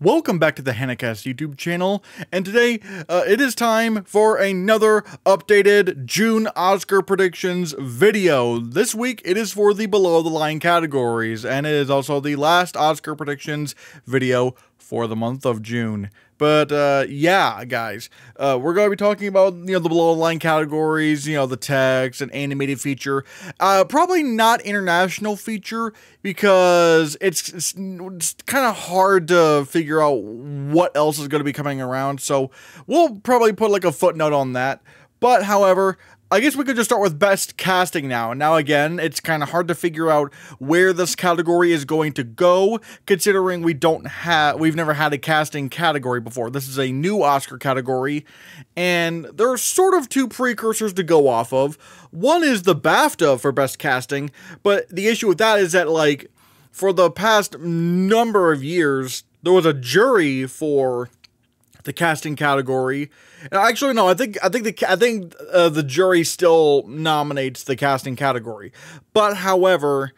Welcome back to the Hannahcast YouTube channel, and today it is time for another updated June Oscar predictions video. This week it is for the below the line categories, and it is also the last Oscar predictions video for the month of June. But yeah, guys, we're going to be talking about, the below the line categories, the text and animated feature. Probably not international feature because it's kind of hard to figure out what else is going to be coming around. So we'll probably put like a footnote on that. But however, I guess we could just start with best casting now. Now again, it's kind of hard to figure out where this category is going to go, considering we've never had a casting category before. This is a new Oscar category, and there are sort of two precursors to go off of. One is the BAFTA for best casting, but the issue with that is that, like, for the past number of years, there was a jury for the casting category. Actually, no, I think the jury still nominates the casting category. But however,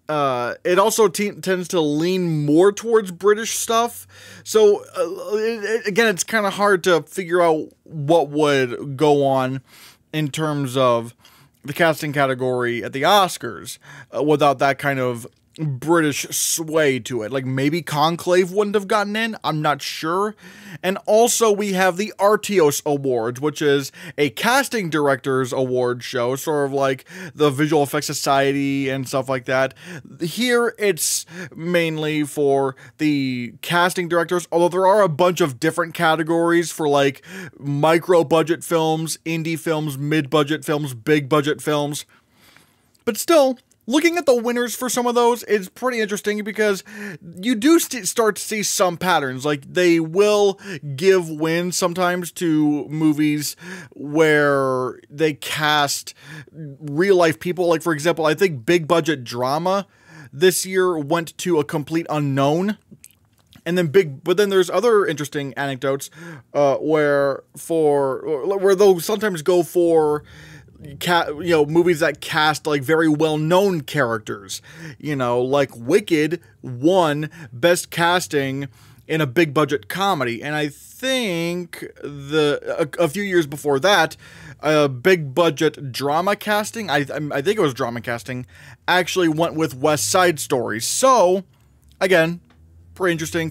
it also tends to lean more towards British stuff. So again, it's kind of hard to figure out what would go on in terms of the casting category at the Oscars without that kind of British sway to it. Like, maybe Conclave wouldn't have gotten in, I'm not sure. And also we have the Artios Awards, which is a casting directors award show, sort of like the Visual Effects Society and stuff like that. Here it's mainly for the casting directors, although there are a bunch of different categories for, like, micro budget films, indie films, mid-budget films, big budget films. But still, looking at the winners for some of those is pretty interesting because you do start to see some patterns. Like, they will give wins sometimes to movies where they cast real-life people. Like, for example, I think big-budget drama this year went to A Complete Unknown. And then but then there's other interesting anecdotes where they'll sometimes go for movies that cast, like, very well-known characters. Like Wicked won Best Casting in a big-budget comedy, and I think a few years before that, big-budget drama casting, I think it was drama casting, actually went with West Side Story. So, again, pretty interesting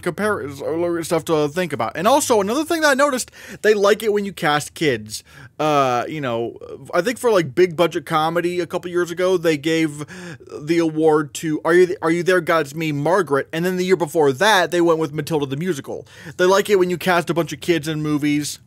stuff to think about. And also, another thing that I noticed, they like it when you cast kids. I think for, like, big budget comedy a couple years ago, they gave the award to Are You There, God, It's Me, Margaret. And then the year before that, they went with Matilda the Musical. They like it when you cast a bunch of kids in movies.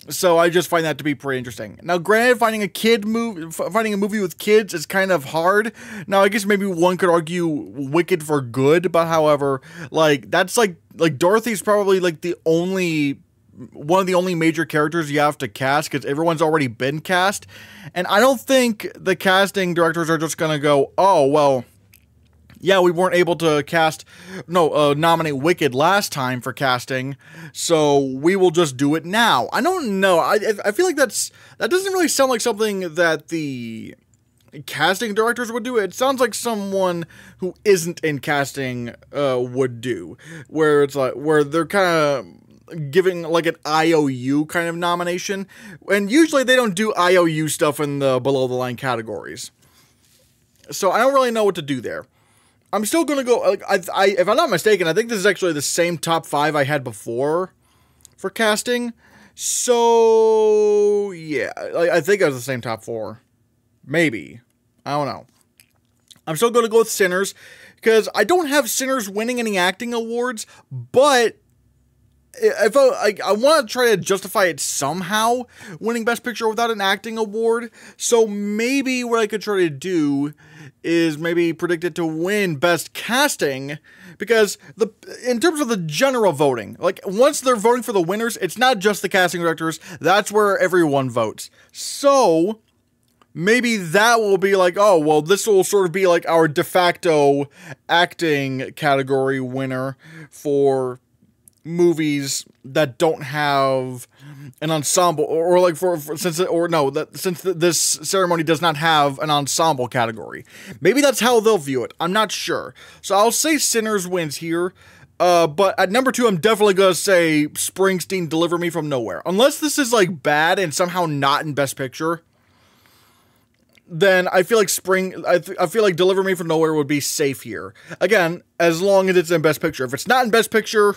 So I just find that to be pretty interesting. Now, granted, finding a movie with kids is kind of hard. Now, I guess maybe one could argue Wicked for good, but however, like, that's like Dorothy's probably, like, one of the only major characters you have to cast because everyone's already been cast. And I don't think the casting directors are just gonna go, oh, well, yeah, we weren't able to nominate Wicked last time for casting, so we will just do it now. I don't know. I feel like that doesn't really sound like something that the casting directors would do. It sounds like someone who isn't in casting would do, where it's like, where they're kind of giving, like, an IOU kind of nomination, and usually they don't do IOU stuff in the below the line categories. So I don't really know what to do there. I'm still gonna go, like, if I'm not mistaken, I think this is actually the same top 5 I had before for casting. So yeah, like, I think it was the same top 4. Maybe. I don't know. I'm still gonna go with Sinners, because I don't have Sinners winning any acting awards, but if I want to try to justify it somehow, winning Best Picture without an acting award. So maybe what I could try to do is maybe predict it to win Best Casting, because in terms of the general voting, like, once they're voting for the winners, it's not just the casting directors, that's where everyone votes. So maybe that will be like, oh, well, this will sort of be like our de facto acting category winner for movies that don't have an ensemble, or like since this ceremony does not have an ensemble category. Maybe that's how they'll view it. I'm not sure. So I'll say Sinners wins here. But at number 2, I'm definitely gonna say Springsteen, Deliver Me From Nowhere. Unless this is like bad and somehow not in Best Picture, then I feel like I feel like Deliver Me From Nowhere would be safe here. Again, as long as it's in Best Picture. If it's not in Best Picture,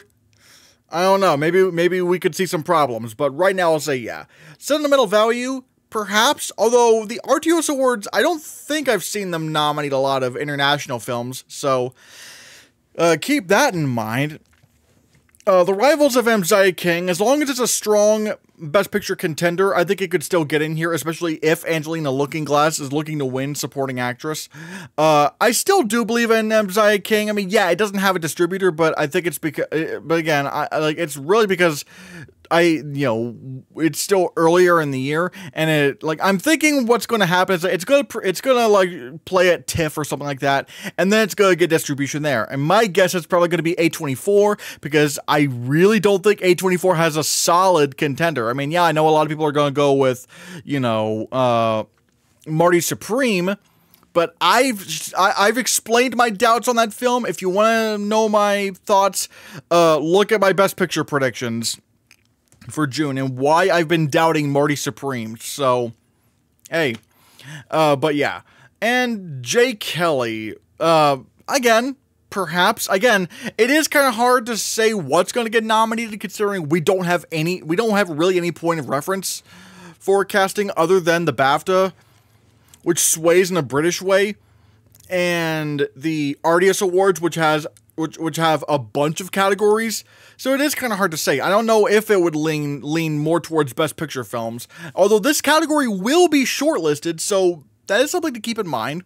I don't know. Maybe we could see some problems. But right now, I'll say yeah. Sentimental value, perhaps. Although the RTOS Awards, I don't think I've seen them nominate a lot of international films. So keep that in mind. The Rivals of Mzia King, as long as it's a strong Best Picture contender, I think it could still get in here, especially if Angelina Lookingglass is looking to win Supporting Actress. I still do believe in Mzia King. I mean, yeah, it doesn't have a distributor, but I think it's because, but again, it's really because it's still earlier in the year, and I'm thinking what's going to happen is it's going to like play at TIFF or something like that, and then it's going to get distribution there. And my guess is probably going to be A24, because I really don't think A24 has a solid contender. I mean, yeah, I know a lot of people are going to go with, Marty Supreme, but I've explained my doubts on that film. If you want to know my thoughts, look at my Best Picture predictions for June and why I've been doubting Marty Supreme. So, hey, but yeah. And Jay Kelly, again, perhaps, again, it is kind of hard to say what's going to get nominated, considering we don't have really any point of reference for casting other than the BAFTA, which sways in a British way, and the RDS Awards, which have a bunch of categories. So it is kind of hard to say. I don't know if it would lean more towards Best Picture films, although this category will be shortlisted, so that is something to keep in mind.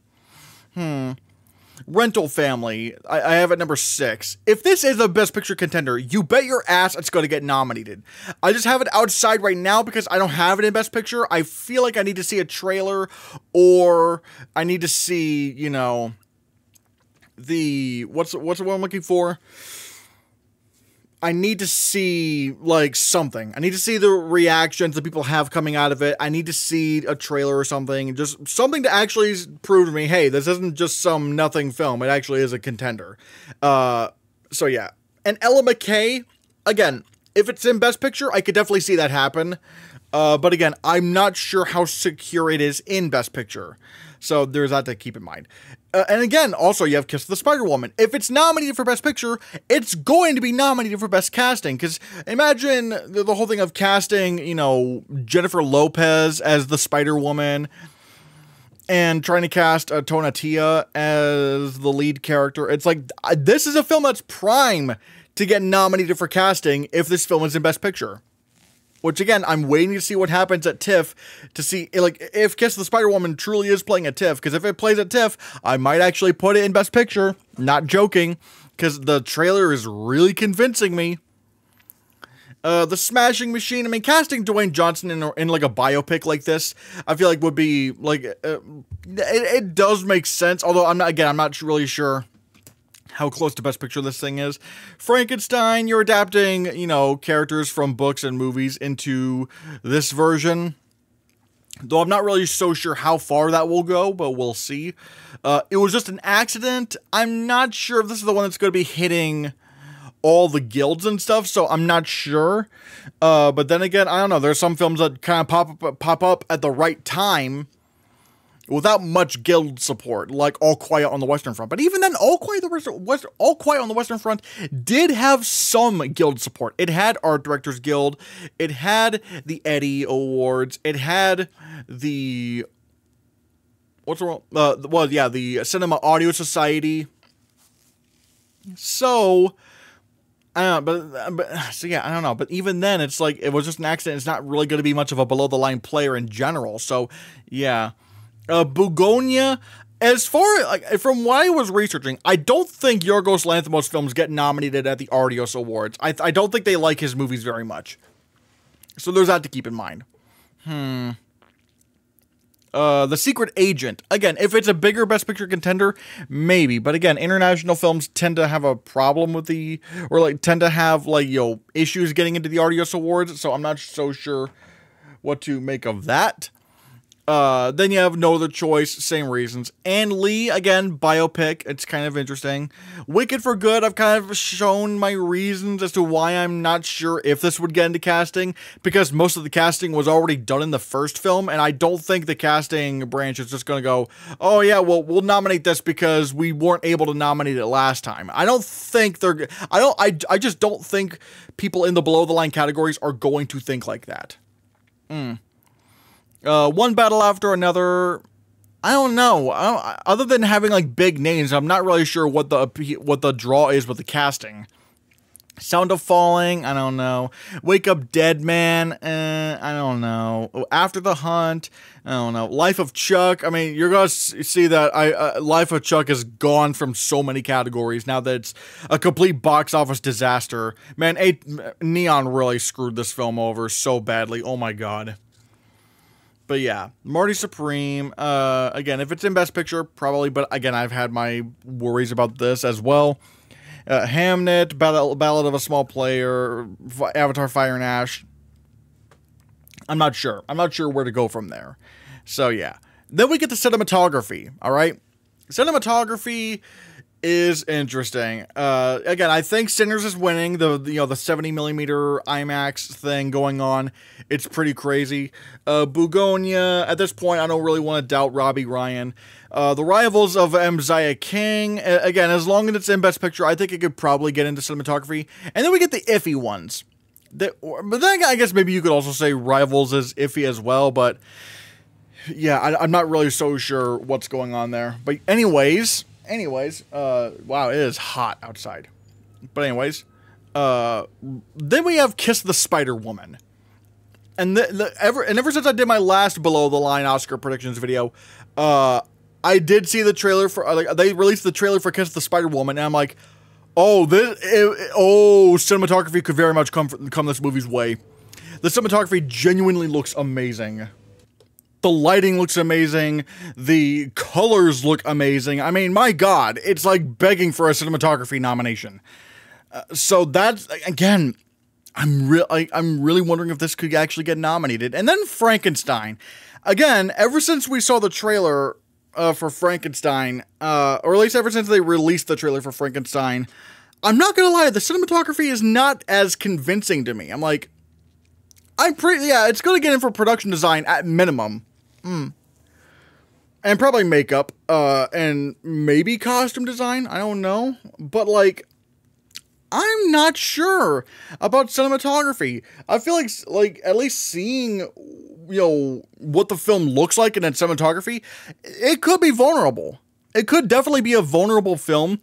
Rental Family, I have at number 6. If this is a Best Picture contender, you bet your ass it's going to get nominated. I just have it outside right now because I don't have it in Best Picture. I feel like I need to see a trailer, or I need to see, what's the one I'm looking for? I need to see, something. I need to see the reactions that people have coming out of it. I need to see a trailer or something. Just something to actually prove to me, hey, this isn't just some nothing film. It actually is a contender. So, yeah. And Ella McKay, again, if it's in Best Picture, I could definitely see that happen. But again, I'm not sure how secure it is in Best Picture. So there's that to keep in mind. And again, also you have Kiss of the Spider-Woman. If it's nominated for Best Picture, it's going to be nominated for Best Casting. Because imagine the whole thing of casting, Jennifer Lopez as the Spider-Woman, and trying to cast Tona Tia as the lead character. It's like, this is a film that's prime to get nominated for casting if this film is in Best Picture. Which, again, I'm waiting to see what happens at TIFF to see, if Kiss the Spider-Woman truly is playing at TIFF. Because if it plays at TIFF, I might actually put it in Best Picture. Not joking. Because the trailer is really convincing me. The Smashing Machine. I mean, casting Dwayne Johnson in a biopic like this, I feel like would be, it does make sense. Although, I'm not really sure how close to Best Picture this thing is. Frankenstein, you're adapting, characters from books and movies into this version. Though I'm not really so sure how far that will go, but we'll see. It Was Just an Accident. I'm not sure if this is the one that's going to be hitting all the guilds and stuff, so I'm not sure. But then again, I don't know. There's some films that kind of pop up at the right time without much guild support, like All Quiet on the Western Front. But even then, All Quiet on the Western Front did have some guild support. It had Art Directors Guild. It had the Eddie Awards. It had the the Cinema Audio Society. So I don't know, I don't know. But even then, it's like, It Was Just an Accident. It's not really going to be much of a below the line player in general. So yeah. Bugonia, as far from what I was researching, I don't think Yorgos Lanthimos films get nominated at the Artios Awards. I don't think they like his movies very much. So there's that to keep in mind. The Secret Agent. Again, if it's a bigger Best Picture contender, maybe. But again, international films tend to have a problem with tend to have, issues getting into the Artios Awards. So I'm not so sure what to make of that. Then you have No Other Choice, same reasons. And Lee, again, biopic, it's kind of interesting. Wicked for Good, I've kind of shown my reasons as to why I'm not sure if this would get into casting, because most of the casting was already done in the first film, and I don't think the casting branch is just gonna go, oh yeah, well, we'll nominate this because we weren't able to nominate it last time. I don't think they're, I just don't think people in the below the line categories are going to think like that. One battle after another. I don't know. Other than having like big names, I'm not really sure what the draw is with the casting. Sound of Falling. I don't know. Wake Up Dead Man. I don't know. After the Hunt. I don't know. Life of Chuck. I mean, you're gonna see that Life of Chuck is gone from so many categories now that it's a complete box office disaster. Man, Neon really screwed this film over so badly. Oh my god. But yeah, Marty Supreme, again, if it's in Best Picture, probably, but again, I've had my worries about this as well. Hamnet, Ballad of a Small Player, Avatar, Fire and Ash. I'm not sure. I'm not sure where to go from there. So yeah. Then we get to cinematography, alright? Cinematography is interesting. Again, I think Sinners is winning. The 70mm IMAX thing going on. It's pretty crazy. Bugonia, at this point, I don't really want to doubt Robbie Ryan. The Rivals of Mziah King, again, as long as it's in Best Picture, I think it could probably get into cinematography. And then we get the iffy ones. But then I guess maybe you could also say Rivals is iffy as well, but yeah, I'm not really so sure what's going on there. But anyways, wow, it is hot outside. But anyways, then we have Kiss the Spider-Woman. And ever since I did my last Below the Line Oscar predictions video, I did see the trailer for, they released the trailer for Kiss the Spider-Woman, and I'm like, oh, cinematography could very much come this movie's way. The cinematography genuinely looks amazing. The lighting looks amazing. The colors look amazing. I mean, my God, it's like begging for a cinematography nomination. So that's, again, I'm really wondering if this could actually get nominated. And then Frankenstein. Again, ever since we saw the trailer for Frankenstein, or at least ever since they released the trailer for Frankenstein, I'm not gonna lie, the cinematography is not as convincing to me. I'm like, yeah, it's gonna get in for production design at minimum. And probably makeup, and maybe costume design, I don't know. But, like, I'm not sure about cinematography. I feel like at least seeing, you know, what the film looks like in its cinematography, it could be vulnerable. It could definitely be a vulnerable film,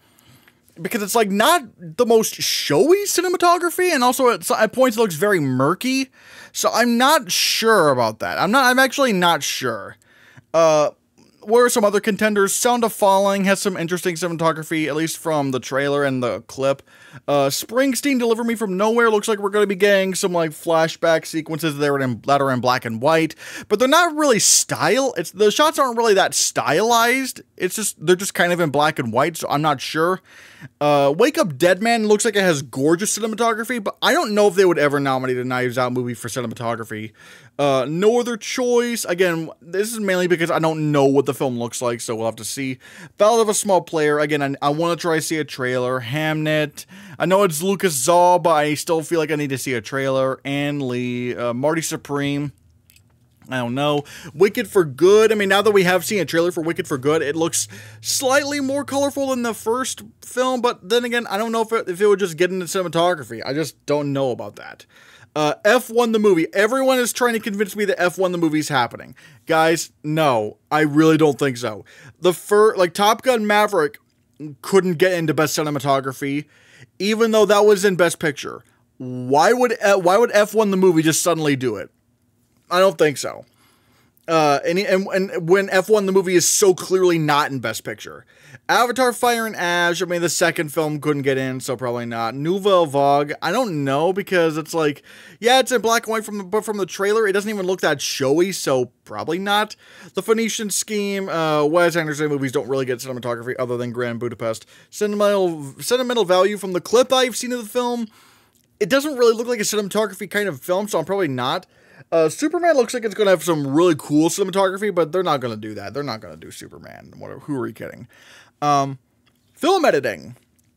because it's, like, not the most showy cinematography, and also at points it looks very murky. So I'm not sure about that. I'm actually not sure. What are some other contenders? Sound of Falling has some interesting cinematography, at least from the trailer and the clip. Springsteen, Deliver Me From Nowhere, looks like we're going to be getting some, like, flashback sequences that are in black and white, but they're not really the shots aren't really that stylized. They're just kind of in black and white, so I'm not sure. Wake Up Dead Man looks like it has gorgeous cinematography, but I don't know if they would ever nominate a Knives Out movie for cinematography. No Other Choice, again, this is mainly because I don't know what the film looks like, so we'll have to see. Ballad of a Small Player, again, I want to try to see a trailer. Hamnet, I know it's Lucas Zaw, but I still feel like I need to see a trailer. Ann Lee, Marty Supreme, I don't know. Wicked for Good, I mean, now that we have seen a trailer for Wicked for Good, it looks slightly more colorful than the first film, but then again, I don't know if it would just get into cinematography. I just don't know about that. F1 the movie. Everyone is trying to convince me that F1 the movie is happening. Guys, no, I really don't think so. Top Gun Maverick couldn't get into Best Cinematography, even though that was in Best Picture. Why would F1 the movie just suddenly do it? I don't think so. And when F1 the movie is so clearly not in Best Picture. Avatar, Fire and Ash, I mean, the second film couldn't get in, so probably not. Nouvelle Vague, I don't know, because it's like, yeah, it's in black and white but from the trailer, it doesn't even look that showy, so probably not. The Phoenician Scheme, Wes Anderson movies don't really get cinematography other than Grand Budapest. Sentimental value from the clip I've seen of the film, it doesn't really look like a cinematography kind of film, so I'm probably not. Superman looks like it's going to have some really cool cinematography, but they're not going to do that. They're not going to do Superman. Who are you kidding? Film editing.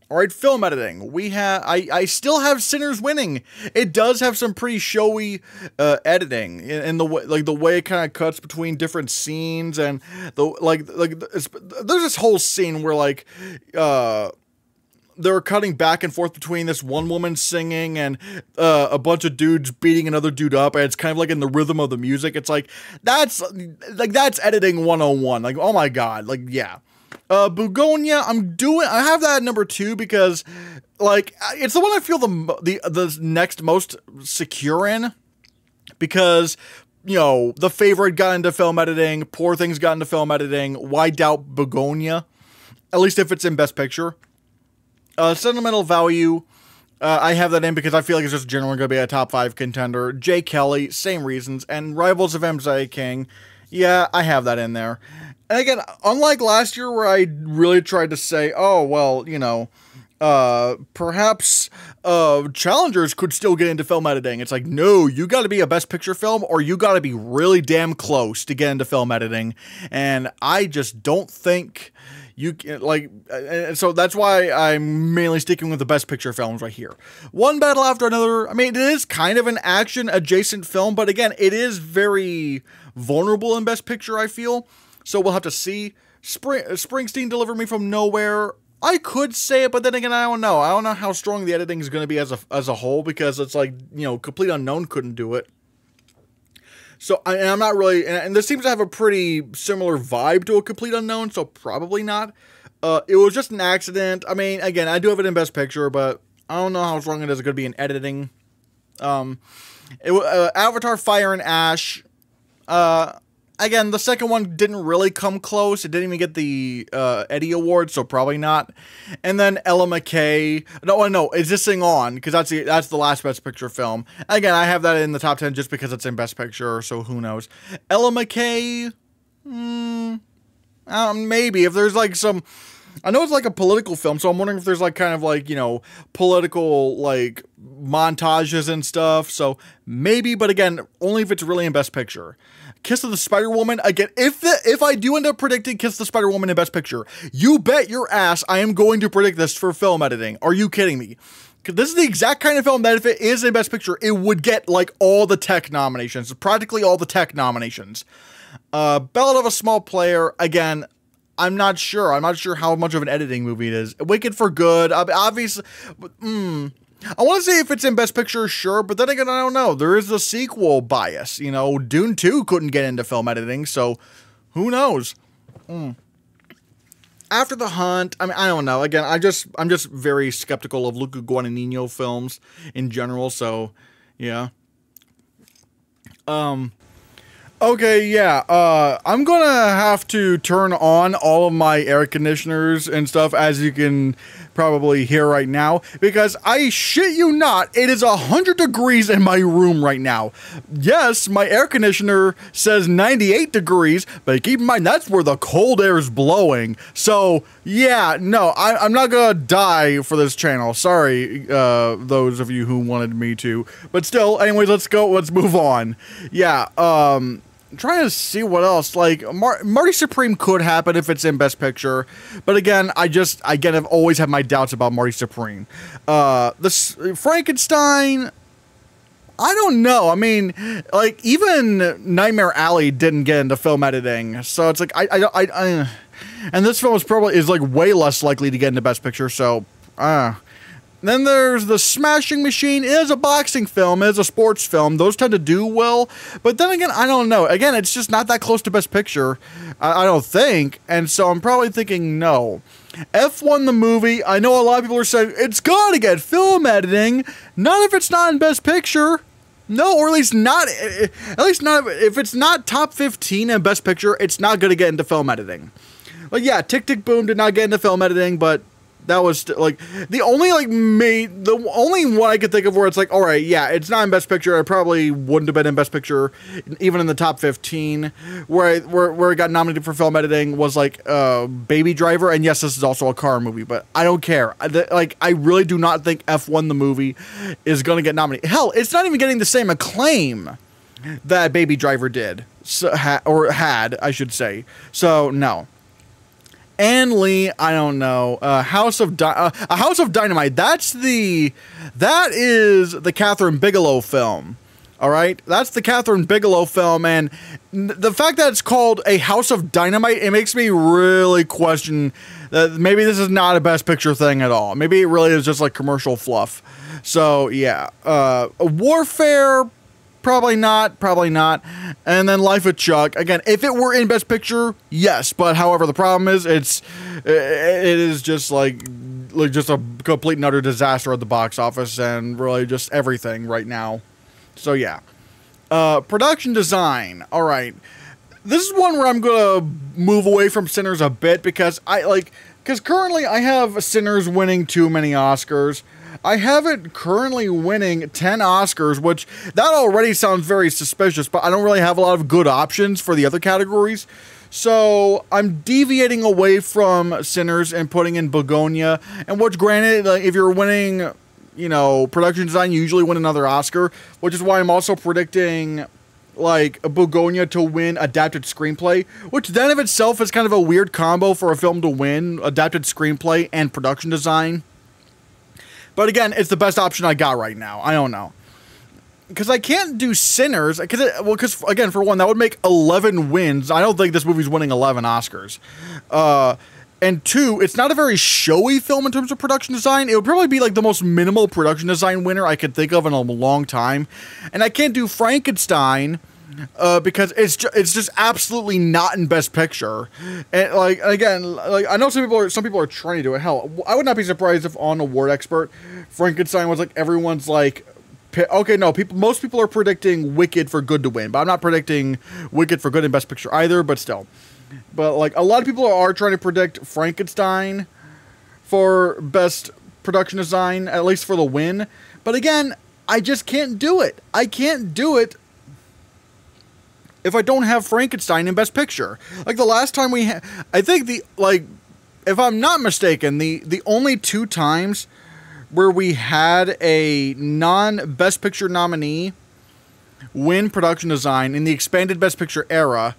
All right, film editing. I still have Sinners winning. It does have some pretty showy editing in the way, like the way it kind of cuts between different scenes, and there's this whole scene where like they're cutting back and forth between this one woman singing and a bunch of dudes beating another dude up, and it's kind of like in the rhythm of the music. It's like that's editing 101. Like, oh my god, like yeah. Bugonia, I have that at number 2 because, like, it's the one I feel the next most secure in, because, you know, The Favorite got into film editing, Poor Things got into film editing, why doubt Bugonia? At least if it's in Best Picture. Sentimental Value, I have that in because I feel like it's just generally going to be a top 5 contender. Jay Kelly, same reasons, and Rivals of M.Z. King, yeah, I have that in there. And again, unlike last year where I really tried to say, oh, well, you know, perhaps challengers could still get into film editing. It's like, no, you got to be a Best Picture film, or you got to be really damn close to get into film editing. And I just don't think you can, like, so that's why I'm mainly sticking with the Best Picture films right here. One battle after another. I mean, it is kind of an action adjacent film, but again, it is very vulnerable in Best Picture, I feel. So we'll have to see. Springsteen Delivered Me From Nowhere. I could say it, but then again, I don't know. I don't know how strong the editing is going to be as a whole, because it's like, you know, Complete Unknown couldn't do it. So I'm not really, and this seems to have a pretty similar vibe to a Complete Unknown, so probably not. It was just an accident. I mean, again, I do have it in Best Picture, but I don't know how strong it is going to be in editing. Avatar: Fire and Ash. Again, the second one didn't really come close. It didn't even get the Eddie Award, so probably not. And then Ella McKay. No, Is This Thing On? Because that's the last Best Picture film. Again, I have that in the top 10 just because it's in Best Picture, so who knows. Ella McKay, maybe. If there's like some... I know it's like a political film, so I'm wondering if there's like kind of like, you know, political like montages and stuff. So maybe, but again, only if it's really in Best Picture. Kiss of the Spider-Woman, again, if I do end up predicting Kiss of the Spider-Woman in Best Picture, you bet your ass I am going to predict this for film editing. Are you kidding me? This is the exact kind of film that if it is in Best Picture, it would get like all the tech nominations, practically all the tech nominations. Ballad of a Small Player, again, I'm not sure. I'm not sure how much of an editing movie it is. Wicked for Good, obviously, I want to say if it's in Best Picture, sure, but then again, I don't know. There is a sequel bias. You know, Dune 2 couldn't get into film editing, so who knows? After the Hunt, I mean, I don't know. Again, I'm just very skeptical of Luca Guadagnino films in general, so yeah. Okay, yeah, I'm gonna have to turn on all of my air conditioners and stuff, as you can probably hear right now, because I shit you not, it is 100 degrees in my room right now. Yes, my air conditioner says 98 degrees, but keep in mind, that's where the cold air is blowing. So, yeah, no, I'm not gonna die for this channel. Sorry, those of you who wanted me to. But still, anyways, let's move on. Yeah, I'm trying to see what else. Like, Marty Supreme could happen if it's in Best Picture, but again, I've always had my doubts about Marty Supreme. This Frankenstein, I don't know. I mean, like, even Nightmare Alley didn't get into film editing, so it's like and this film is like way less likely to get into Best Picture. So, Then there's The Smashing Machine. It is a boxing film. It is a sports film. Those tend to do well. But then again, I don't know. Again, it's just not that close to Best Picture, I don't think. And so I'm probably thinking no. F1 the movie. I know a lot of people are saying, it's got to get film editing. Not if it's not in Best Picture. No, or at least not if it's not top 15 in Best Picture, it's not going to get into film editing. But yeah, Tick Tick Boom did not get into film editing, but That was like the only the only one I could think of where it's like, all right, yeah, it's not in Best Picture. I probably wouldn't have been in Best Picture, even in the top 15. Where it got nominated for film editing was like Baby Driver, and yes, this is also a car movie, but I don't care. I really do not think F1 the movie is gonna get nominated. Hell, it's not even getting the same acclaim that Baby Driver did, or had, I should say. So no. Ann Lee, I don't know. A House of Dynamite. That is the Catherine Bigelow film. All right, that's the Catherine Bigelow film, and the fact that it's called A House of Dynamite, it makes me really question that maybe this is not a Best Picture thing at all. Maybe it really is just like commercial fluff. So yeah, Warfare. Probably not. And then Life of Chuck. Again, if it were in Best Picture, yes. But however, the problem is it is just like just a complete and utter disaster at the box office and really just everything right now. So yeah. Production design. All right. This is one where I'm going to move away from Sinners a bit because currently I have Sinners winning too many Oscars. I have it currently winning 10 Oscars, which that already sounds very suspicious, but I don't really have a lot of good options for the other categories. So I'm deviating away from Sinners and putting in Begonia, and which granted, like, if you're winning, you know, production design, you usually win another Oscar, which is why I'm also predicting like Begonia to win adapted screenplay, which then of itself is kind of a weird combo for a film to win adapted screenplay and production design. But again, it's the best option I got right now. I don't know. Because I can't do Sinners. Because, again, for one, that would make 11 wins. I don't think this movie's winning 11 Oscars. And two, it's not a very showy film in terms of production design. It would probably be like the most minimal production design winner I could think of in a long time. And I can't do Frankenstein because it's just absolutely not in Best Picture. And like again, like I know some people are trying to do it. Hell, I would not be surprised if on Award Expert, Frankenstein was like everyone's like, okay, no, most people are predicting Wicked for Good to win, but I'm not predicting Wicked for Good in Best Picture either. But still, like a lot of people are trying to predict Frankenstein for Best Production Design, at least for the win. But again, I just can't do it. I can't do it if I don't have Frankenstein in Best Picture. Like the last time we had, I think if I'm not mistaken, the only two times where we had a non-Best Picture nominee win production design in the expanded Best Picture era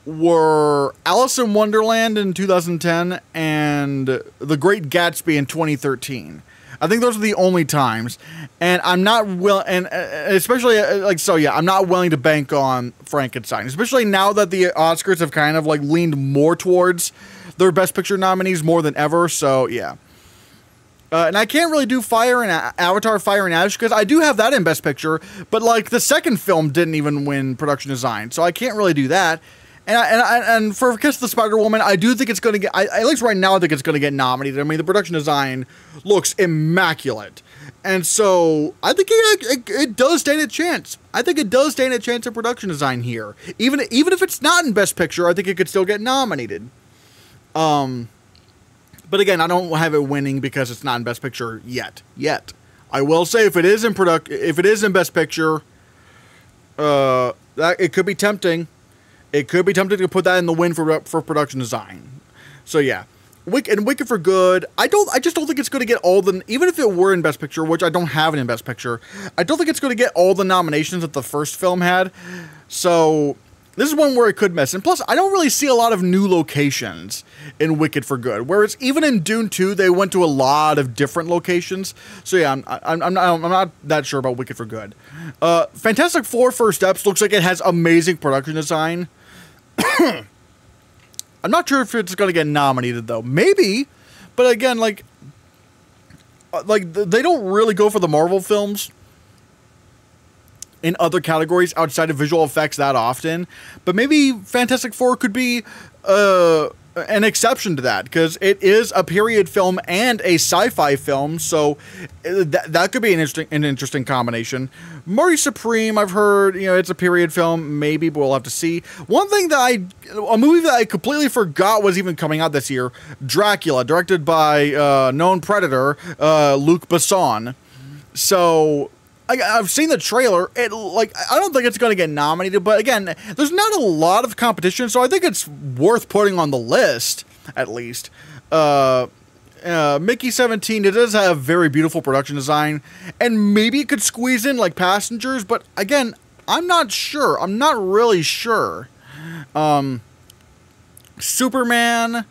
were Alice in Wonderland in 2010 and The Great Gatsby in 2013. I think those are the only times, and I'm not especially I'm not willing to bank on Frankenstein, especially now that the Oscars have kind of like leaned more towards their Best Picture nominees more than ever. So yeah, and I can't really do Avatar: Fire and Ash because I do have that in Best Picture, but like the second film didn't even win production design, so I can't really do that. And for Kiss the Spider-Woman, I do think it's going to get, at least right now, I think it's going to get nominated. I mean, the production design looks immaculate. And so, I think it does stand a chance. I think it does stand a chance of production design here. Even if it's not in Best Picture, I think it could still get nominated. But again, I don't have it winning because it's not in Best Picture yet. I will say, if it is in Best Picture, that it could be tempting. It could be tempting to put that in the win for production design. So yeah, Wicked for Good. I just don't think it's going to get all the, even if it were in Best Picture, which I don't have it in Best Picture, I don't think it's going to get all the nominations that the first film had. So this is one where it could miss. And plus, I don't really see a lot of new locations in Wicked for Good. Whereas even in Dune 2, they went to a lot of different locations. So yeah, I'm not that sure about Wicked for Good. Fantastic Four: First Steps looks like it has amazing production design. I'm not sure if it's going to get nominated though. Maybe, but again, like they don't really go for the Marvel films in other categories outside of visual effects that often. But maybe Fantastic Four could be an exception to that, because it is a period film and a sci-fi film, so that could be an interesting combination. Marty Supreme, I've heard, you know, it's a period film, maybe, but we'll have to see. One thing that a movie that I completely forgot was even coming out this year, Dracula, directed by known Predator, Luc Besson. So I've seen the trailer. I don't think it's going to get nominated, but again, there's not a lot of competition, so I think it's worth putting on the list, at least. Mickey 17, it does have very beautiful production design, and maybe it could squeeze in like Passengers, but again, I'm not sure. I'm not really sure. Superman,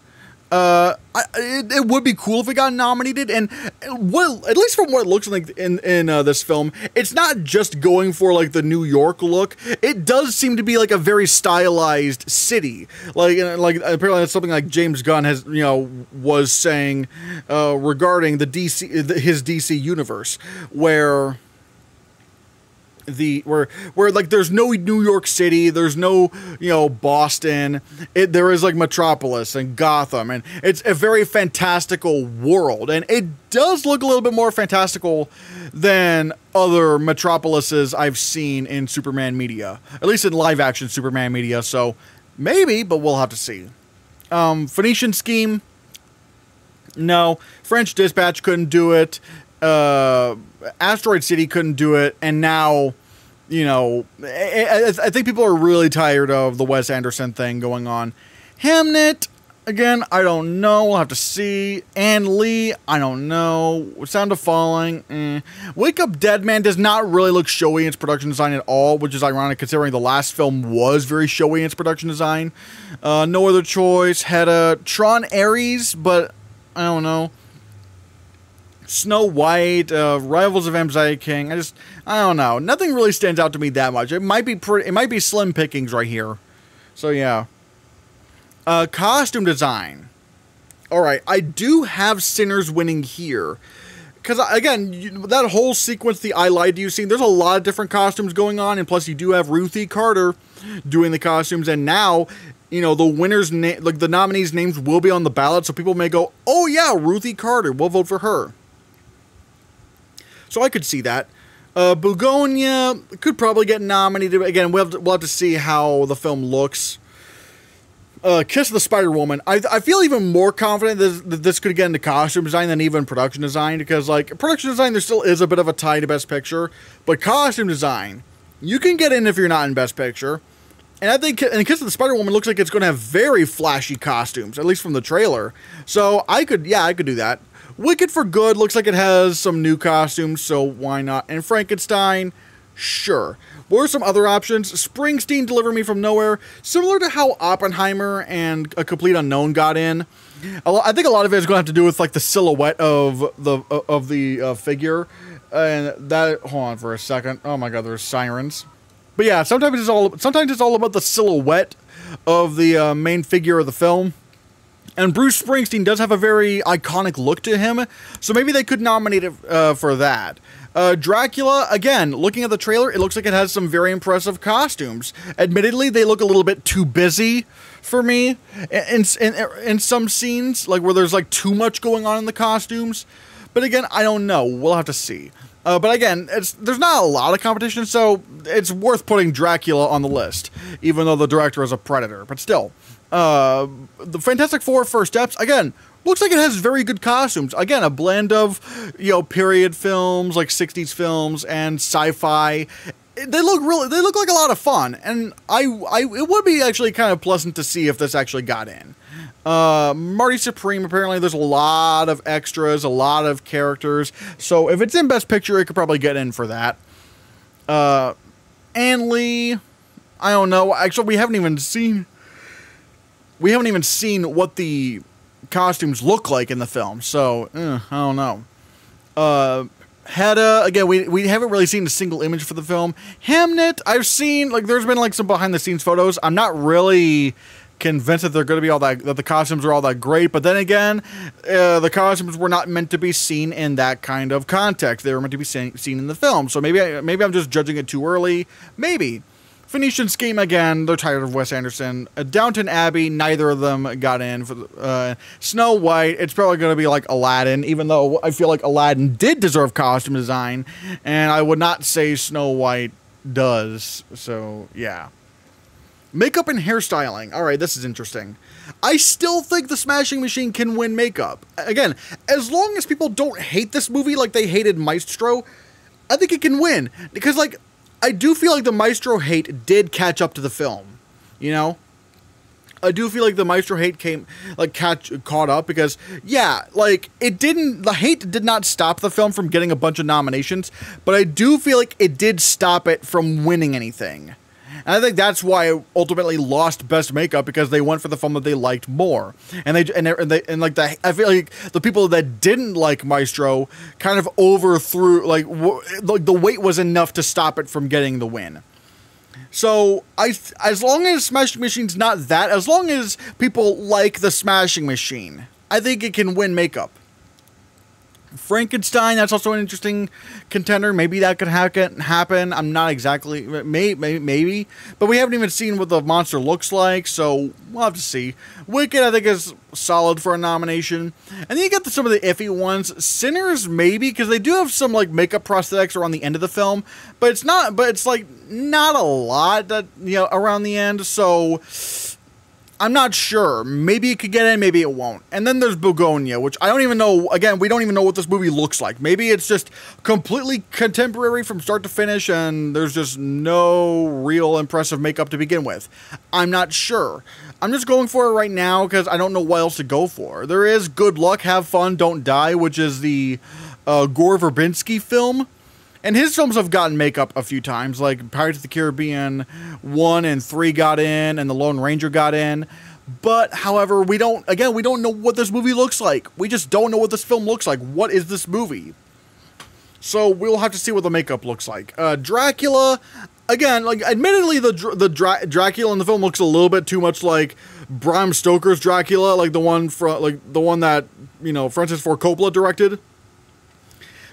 it would be cool if it got nominated, and at least from what it looks like in this film, it's not just going for like the New York look. It does seem to be like a very stylized city, like apparently that's something like James Gunn has, you know, was saying regarding the his DC universe, where like there's no New York City, there's no, you know, Boston. There is like Metropolis and Gotham, and it's a very fantastical world, and it does look a little bit more fantastical than other metropolises I've seen in Superman media, at least in live action Superman media. So maybe, but we'll have to see. Phoenician Scheme, no. French Dispatch couldn't do it. Asteroid City couldn't do it, and now, you know, I think people are really tired of the Wes Anderson thing going on. Hamnet, again, I don't know. We'll have to see. Ann Lee, I don't know. Sound of Falling, Wake Up Dead Man does not really look showy in its production design at all, which is ironic considering the last film was very showy in its production design. No Other Choice, Hedda, Tron Ares, but I don't know. Snow White, Rivals of Amzai King. I don't know. Nothing really stands out to me that much. It might be slim pickings right here. So yeah. Costume design. All right, I do have Sinners winning here, because again, that whole sequence, the I Lied to You scene, there's a lot of different costumes going on, and plus you do have Ruthie Carter doing the costumes, and now, you know, the winners' name, like the nominees' names will be on the ballot, so people may go, oh yeah, Ruthie Carter, we'll vote for her. So I could see that. Begonia could probably get nominated. Again, we'll have to see how the film looks. Kiss of the Spider-Woman. I feel even more confident that this could get into costume design than even production design, because like production design, there still is a bit of a tie to Best Picture, but costume design, you can get in if you're not in Best Picture. And I think Kiss of the Spider-Woman looks like it's going to have very flashy costumes, at least from the trailer. So I could do that. Wicked for Good looks like it has some new costumes, so why not? And Frankenstein, sure. What are some other options? Springsteen, Deliver Me From Nowhere, similar to how Oppenheimer and A Complete Unknown got in. I think a lot of it is going to have to do with like the silhouette of the figure, and that. Hold on for a second. Oh my God, there's sirens. But yeah, sometimes it's all about the silhouette of the main figure of the film. And Bruce Springsteen does have a very iconic look to him, so maybe they could nominate it for that. Dracula, again, looking at the trailer, it looks like it has some very impressive costumes. Admittedly, they look a little bit too busy for me in some scenes, like where there's like too much going on in the costumes. But again, I don't know. We'll have to see. But again, there's not a lot of competition, so it's worth putting Dracula on the list, even though the director is a Predator. But still. The Fantastic Four First Steps, again, looks like it has very good costumes. Again, a blend of, you know, period films, like 60s films, and sci-fi. They look like a lot of fun, and it would be actually kind of pleasant to see if this actually got in. Marty Supreme, apparently there's a lot of extras, a lot of characters, so if it's in Best Picture, it could probably get in for that. Ann Lee, I don't know. Actually, we haven't even seen what the costumes look like in the film, so I don't know. Hedda, again, we haven't really seen a single image for the film. Hamnet, I've seen, like, there's been like some behind the scenes photos. I'm not really convinced that they're going to be that the costumes are all that great, but then again, the costumes were not meant to be seen in that kind of context. They were meant to be seen in the film, so maybe I'm just judging it too early. Maybe. Phoenician Scheme, again, they're tired of Wes Anderson. Downton Abbey, neither of them got in. For Snow White, it's probably going to be like Aladdin, even though I feel like Aladdin did deserve costume design, and I would not say Snow White does. So, yeah. Makeup and hairstyling. All right, this is interesting. I still think The Smashing Machine can win makeup. Again, as long as people don't hate this movie like they hated Maestro, I think it can win. Because, like, I do feel like the Maestro hate did catch up to the film, you know? I do feel like the Maestro hate caught up because, yeah, like, the hate did not stop the film from getting a bunch of nominations, but I do feel like it did stop it from winning anything. And I think that's why it ultimately lost Best Makeup, because they went for the film that they liked more. I feel like the people that didn't like Maestro kind of overthrew, like the weight was enough to stop it from getting the win. So as long as Smashing Machine's not that, as long as people like the Smashing Machine, I think it can win makeup. Frankenstein, that's also an interesting contender. Maybe that could happen. I'm not exactly, maybe, but we haven't even seen what the monster looks like, so we'll have to see. Wicked, I think, is solid for a nomination. And then you get some of the iffy ones. Sinners, maybe, because they do have some like makeup prosthetics around the end of the film, but it's like not a lot that, you know, around the end, so I'm not sure. Maybe it could get in, maybe it won't. And then there's Begonia, which I don't even know. Again, we don't even know what this movie looks like. Maybe it's just completely contemporary from start to finish, and there's just no real impressive makeup to begin with. I'm not sure. I'm just going for it right now because I don't know what else to go for. There is Good Luck, Have Fun, Don't Die, which is the Gore Verbinski film. And his films have gotten makeup a few times, like Pirates of the Caribbean 1 and 3 got in, and The Lone Ranger got in. But, however, we don't know what this movie looks like. We just don't know what this film looks like. What is this movie? So we'll have to see what the makeup looks like. Dracula, again, like, admittedly, the Dracula in the film looks a little bit too much like Bram Stoker's Dracula, like the one that, you know, Francis Ford Coppola directed.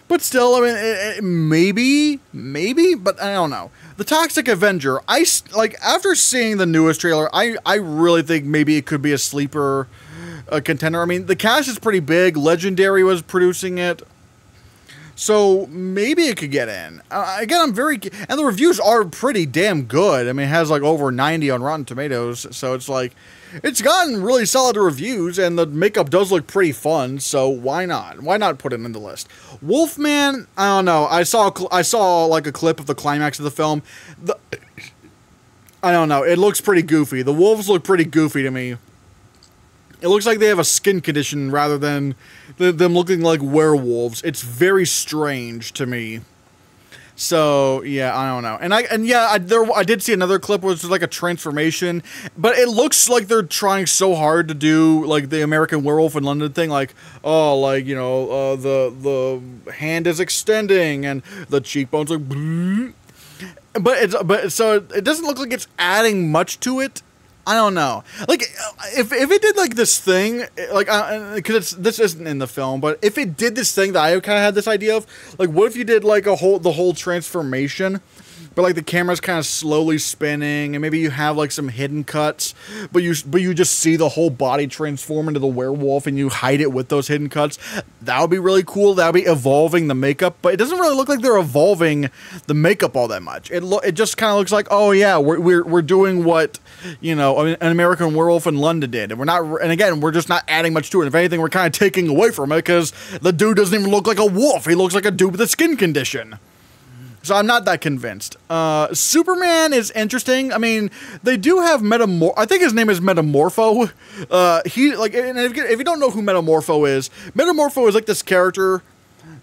But still, I mean, maybe, but I don't know. The Toxic Avenger, after seeing the newest trailer, I really think maybe it could be a sleeper contender. I mean, the cast is pretty big. Legendary was producing it. So maybe it could get in. Again, and the reviews are pretty damn good. I mean, it has like over 90 on Rotten Tomatoes. So it's like, it's gotten really solid reviews, and the makeup does look pretty fun. So why not? Why not put it in the list? Wolfman, I don't know. I saw like a clip of the climax of the film. I don't know. It looks pretty goofy. The wolves look pretty goofy to me. It looks like they have a skin condition rather than them looking like werewolves. It's very strange to me. So yeah, I don't know. I did see another clip which was like a transformation, but it looks like they're trying so hard to do like the American Werewolf in London thing, like, oh, like, you know, the hand is extending and the cheekbones are, but so it doesn't look like it's adding much to it. I don't know. Like, if it did like this thing, like, because this isn't in the film, but if it did this thing that I kind of had this idea of, like, what if you did like the whole transformation, but like the camera's kind of slowly spinning, and maybe you have like some hidden cuts, but you just see the whole body transform into the werewolf, and you hide it with those hidden cuts. That would be really cool. That would be evolving the makeup, but it doesn't really look like they're evolving the makeup all that much. It just kind of looks like, oh yeah, we're doing what, you know, an American Werewolf in London did, and again, we're just not adding much to it. If anything, we're kind of taking away from it because the dude doesn't even look like a wolf. He looks like a dude with a skin condition. So I'm not that convinced. Superman is interesting. I mean, they do have I think his name is Metamorpho. And if you don't know who Metamorpho is like this character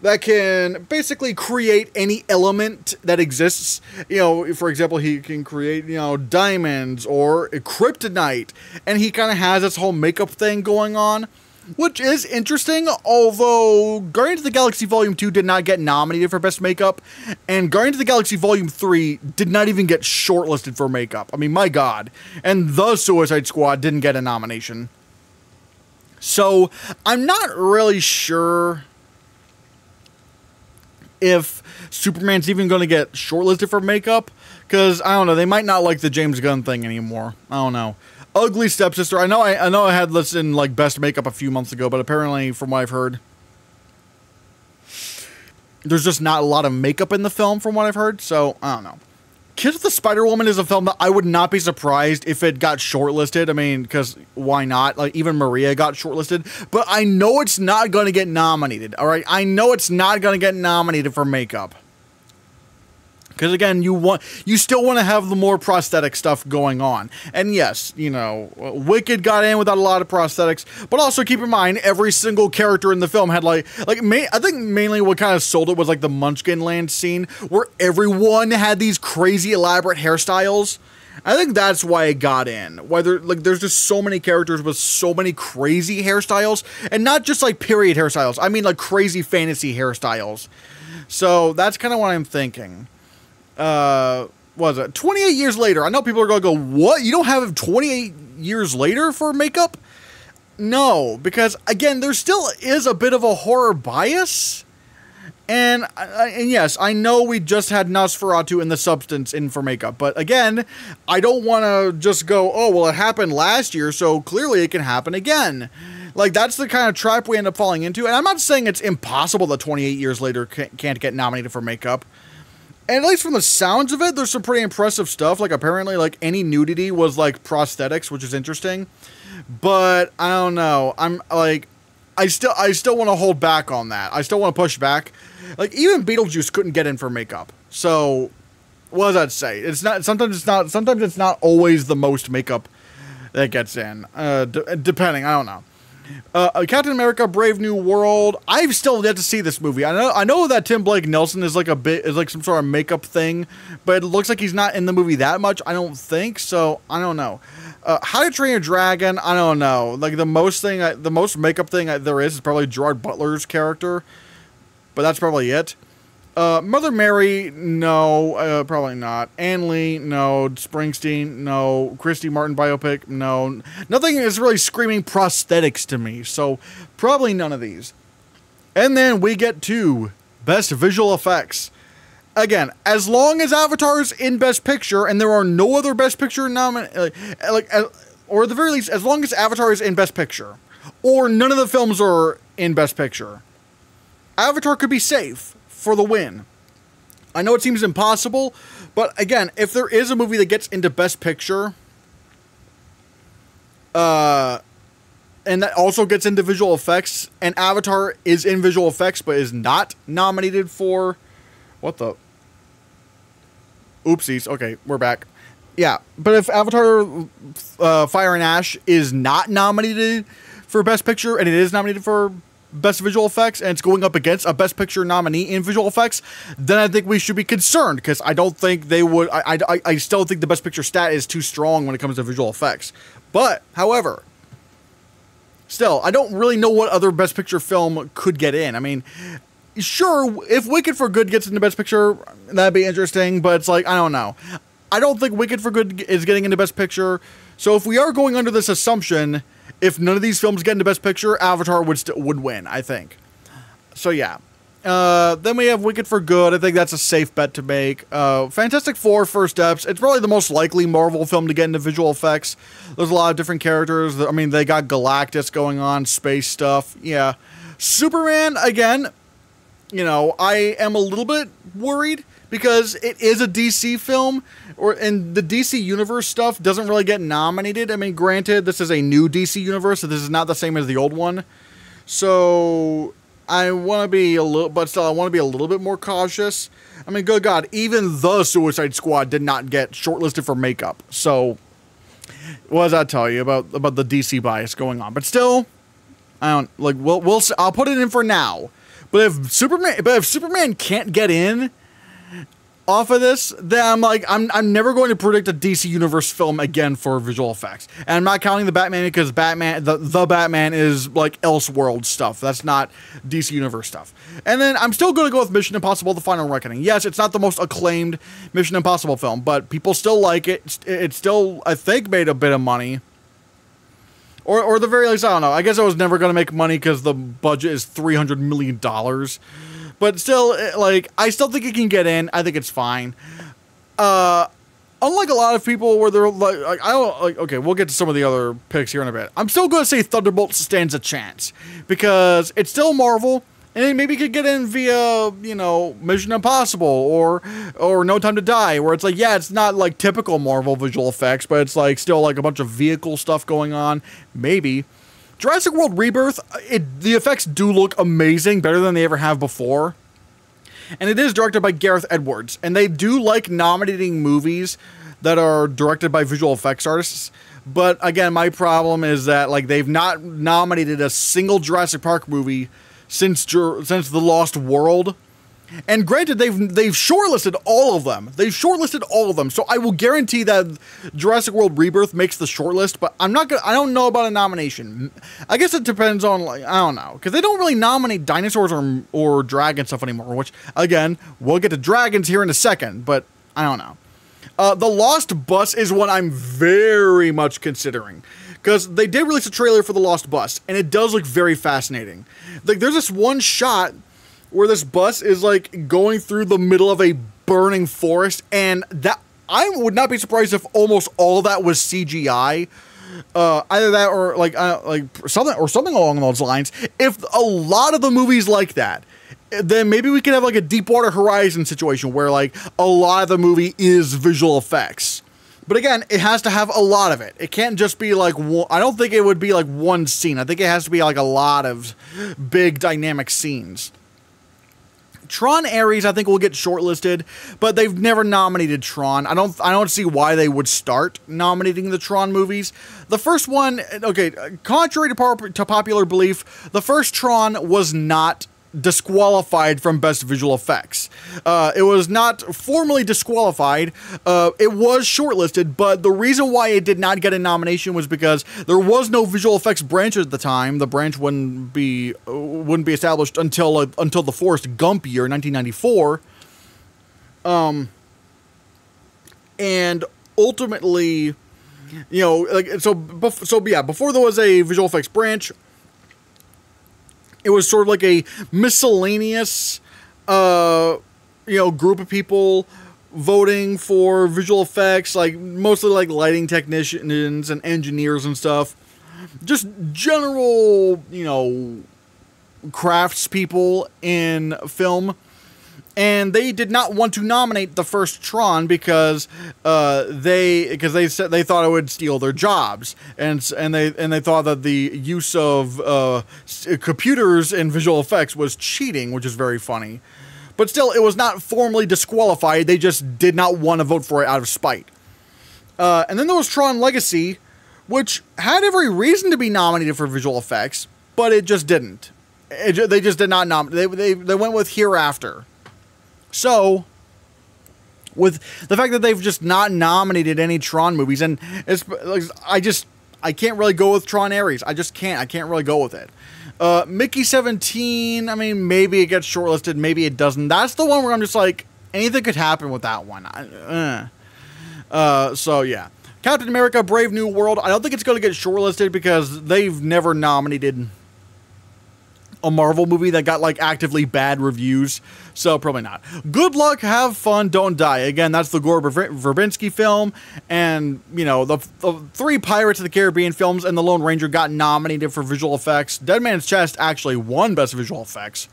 that can basically create any element that exists. You know, for example, he can create, you know, diamonds or kryptonite, and he kind of has this whole makeup thing going on, which is interesting, although Guardians of the Galaxy Volume 2 did not get nominated for Best Makeup, and Guardians of the Galaxy Volume 3 did not even get shortlisted for makeup. I mean, my God. And The Suicide Squad didn't get a nomination. So, I'm not really sure if Superman's even going to get shortlisted for makeup, because I don't know, they might not like the James Gunn thing anymore. I don't know. Ugly Stepsister. I know I had this in like best makeup a few months ago, but apparently, from what I've heard, there's just not a lot of makeup in the film, from what I've heard. So I don't know. Kiss of the Spider-Woman is a film that I would not be surprised if it got shortlisted. I mean, because why not? Like, even Maria got shortlisted. But I know it's not going to get nominated, all right? I know it's not going to get nominated for makeup. Because, again, you still want to have the more prosthetic stuff going on. And, yes, you know, Wicked got in without a lot of prosthetics. But also, keep in mind, every single character in the film had, I think mainly what kind of sold it was, like, the Munchkin Land scene, where everyone had these crazy elaborate hairstyles. I think that's why it got in. There's just so many characters with so many crazy hairstyles. And not just, like, period hairstyles. I mean, like, crazy fantasy hairstyles. So, that's kind of what I'm thinking. What was it? 28 years later. I know people are going to go, what? You don't have 28 years later for makeup? No, because, again, there still is a bit of a horror bias. And yes, I know we just had Nosferatu and The Substance in for makeup. But, again, I don't want to just go, oh, well, it happened last year, so clearly it can happen again. Like, that's the kind of trap we end up falling into. And I'm not saying it's impossible that 28 years later can't get nominated for makeup. And at least from the sounds of it, there's some pretty impressive stuff. Like, apparently, like, any nudity was, like, prosthetics, which is interesting. But, I don't know. I'm, like, I still want to hold back on that. I still want to push back. Like, even Beetlejuice couldn't get in for makeup. So, what does that say? Sometimes it's not always the most makeup that gets in. Depending, I don't know. Captain America: Brave New World. I've still yet to see this movie. I know that Tim Blake Nelson is like some sort of makeup thing, but it looks like he's not in the movie that much. I don't think so. I don't know. How to Train Your Dragon. I don't know. Like the most makeup thing there is probably Gerard Butler's character, but that's probably it. Mother Mary, no, probably not. Ann Lee, no. Springsteen, no. Christy Martin biopic, no. Nothing is really screaming prosthetics to me, so probably none of these. And then we get to Best Visual Effects. Again, as long as Avatar's in Best Picture and there are no other Best Picture or at the very least, as long as Avatar is in Best Picture, or none of the films are in Best Picture, Avatar could be safe for the win. I know it seems impossible, but again, if there is a movie that gets into Best Picture, and that also gets into visual effects, and Avatar is in visual effects but is not nominated for... What the... Oopsies. Okay, we're back. Yeah, but if Avatar Fire and Ash is not nominated for Best Picture, and it is nominated for Best Visual Effects, and it's going up against a Best Picture nominee in visual effects, then I think we should be concerned, because I don't think they would... I still think the Best Picture stat is too strong when it comes to visual effects. But, however, still, I don't really know what other Best Picture film could get in. I mean, sure, if Wicked for Good gets into Best Picture, that'd be interesting, but it's like, I don't know. I don't think Wicked for Good is getting into Best Picture, so if we are going under this assumption... If none of these films get into Best Picture, Avatar would win, I think. So, yeah. Then we have Wicked for Good. I think that's a safe bet to make. Fantastic Four: First Steps. It's probably the most likely Marvel film to get into visual effects. There's a lot of different characters. I mean, they got Galactus going on, space stuff. Yeah. Superman, again, you know, I am a little bit worried because it is a DC film, and the DC Universe stuff doesn't really get nominated. I mean, granted, this is a new DC Universe, so this is not the same as the old one. So I want to be a little, but still, I want to be a little bit more cautious. I mean, good God, even the Suicide Squad did not get shortlisted for makeup. So what does that tell you about the DC bias going on? But still, I don't like. We'll I'll put it in for now. But if Superman can't get in off of this, then I'm like, I'm never going to predict a DC Universe film again for visual effects. And I'm not counting the Batman because Batman, the Batman is like Elseworld stuff. That's not DC Universe stuff. And then I'm still going to go with Mission Impossible: The Final Reckoning. Yes, it's not the most acclaimed Mission Impossible film, but people still like it. It still, I think, made a bit of money. Or the very least, I don't know. I guess I was never going to make money because the budget is $300 million. But still, like, I still think it can get in. I think it's fine. Unlike a lot of people where they're like I don't like, okay, we'll get to some of the other picks here in a bit. I'm still going to say Thunderbolts stands a chance because it's still Marvel, and maybe it could get in via, you know, Mission Impossible or No Time to Die, where it's like, yeah, it's not like typical Marvel visual effects, but it's like still like a bunch of vehicle stuff going on. Maybe Jurassic World Rebirth, the effects do look amazing, better than they ever have before. And it is directed by Gareth Edwards, and they do like nominating movies that are directed by visual effects artists. But again, my problem is that like they've not nominated a single Jurassic Park movie since The Lost World. And granted, they've shortlisted all of them. They've shortlisted all of them. So I will guarantee that Jurassic World Rebirth makes the shortlist, but I don't know about a nomination. I guess it depends on, like, I don't know, because they don't really nominate dinosaurs or dragon stuff anymore, which, again, we'll get to dragons here in a second, but I don't know. The Lost Bus is one I'm very much considering, because they did release a trailer for The Lost Bus, and it does look very fascinating. Like, there's this one shot where this bus is like going through the middle of a burning forest, and that I would not be surprised if almost all that was CGI. Either that or like something along those lines. If a lot of the movies like that, then maybe we could have like a Deepwater Horizon situation where like a lot of the movie is visual effects. But again, it has to have a lot of it. It can't just be like one. I don't think it would be like one scene. I think it has to be like a lot of big dynamic scenes. Tron Ares, I think, will get shortlisted, but they've never nominated Tron. I don't see why they would start nominating the Tron movies. The first one, okay, contrary to popular belief, the first Tron was not disqualified from Best Visual Effects. It was not formally disqualified. It was shortlisted, but the reason why it did not get a nomination was because there was no visual effects branch at the time. The branch wouldn't be established until the Forrest Gump year, 1994. And ultimately, you know, like yeah, before there was a visual effects branch, it was sort of like a miscellaneous, group of people voting for visual effects, like mostly like lighting technicians and engineers and stuff. Just general, craftspeople in film. And they did not want to nominate the first Tron because they thought it would steal their jobs, and they thought that the use of computers in visual effects was cheating, which is very funny. But still, it was not formally disqualified. They just did not want to vote for it out of spite. And then there was Tron Legacy, which had every reason to be nominated for visual effects, but it just didn't. They just did not nominate. They went with Hereafter. So, with the fact that they've just not nominated any Tron movies, and it's like, I can't really go with Tron Ares. I just can't. I can't really go with it. Mickey 17, I mean, maybe it gets shortlisted, maybe it doesn't. That's the one where I'm just like, anything could happen with that one. So yeah. Captain America Brave New World, I don't think it's going to get shortlisted because they've never nominated a Marvel movie that got like actively bad reviews, so probably not. Good Luck, Have Fun, Don't Die. Again, that's the Gore Verbinski film, and the three Pirates of the Caribbean films and The Lone Ranger got nominated for visual effects. Dead Man's Chest actually won Best Visual Effects.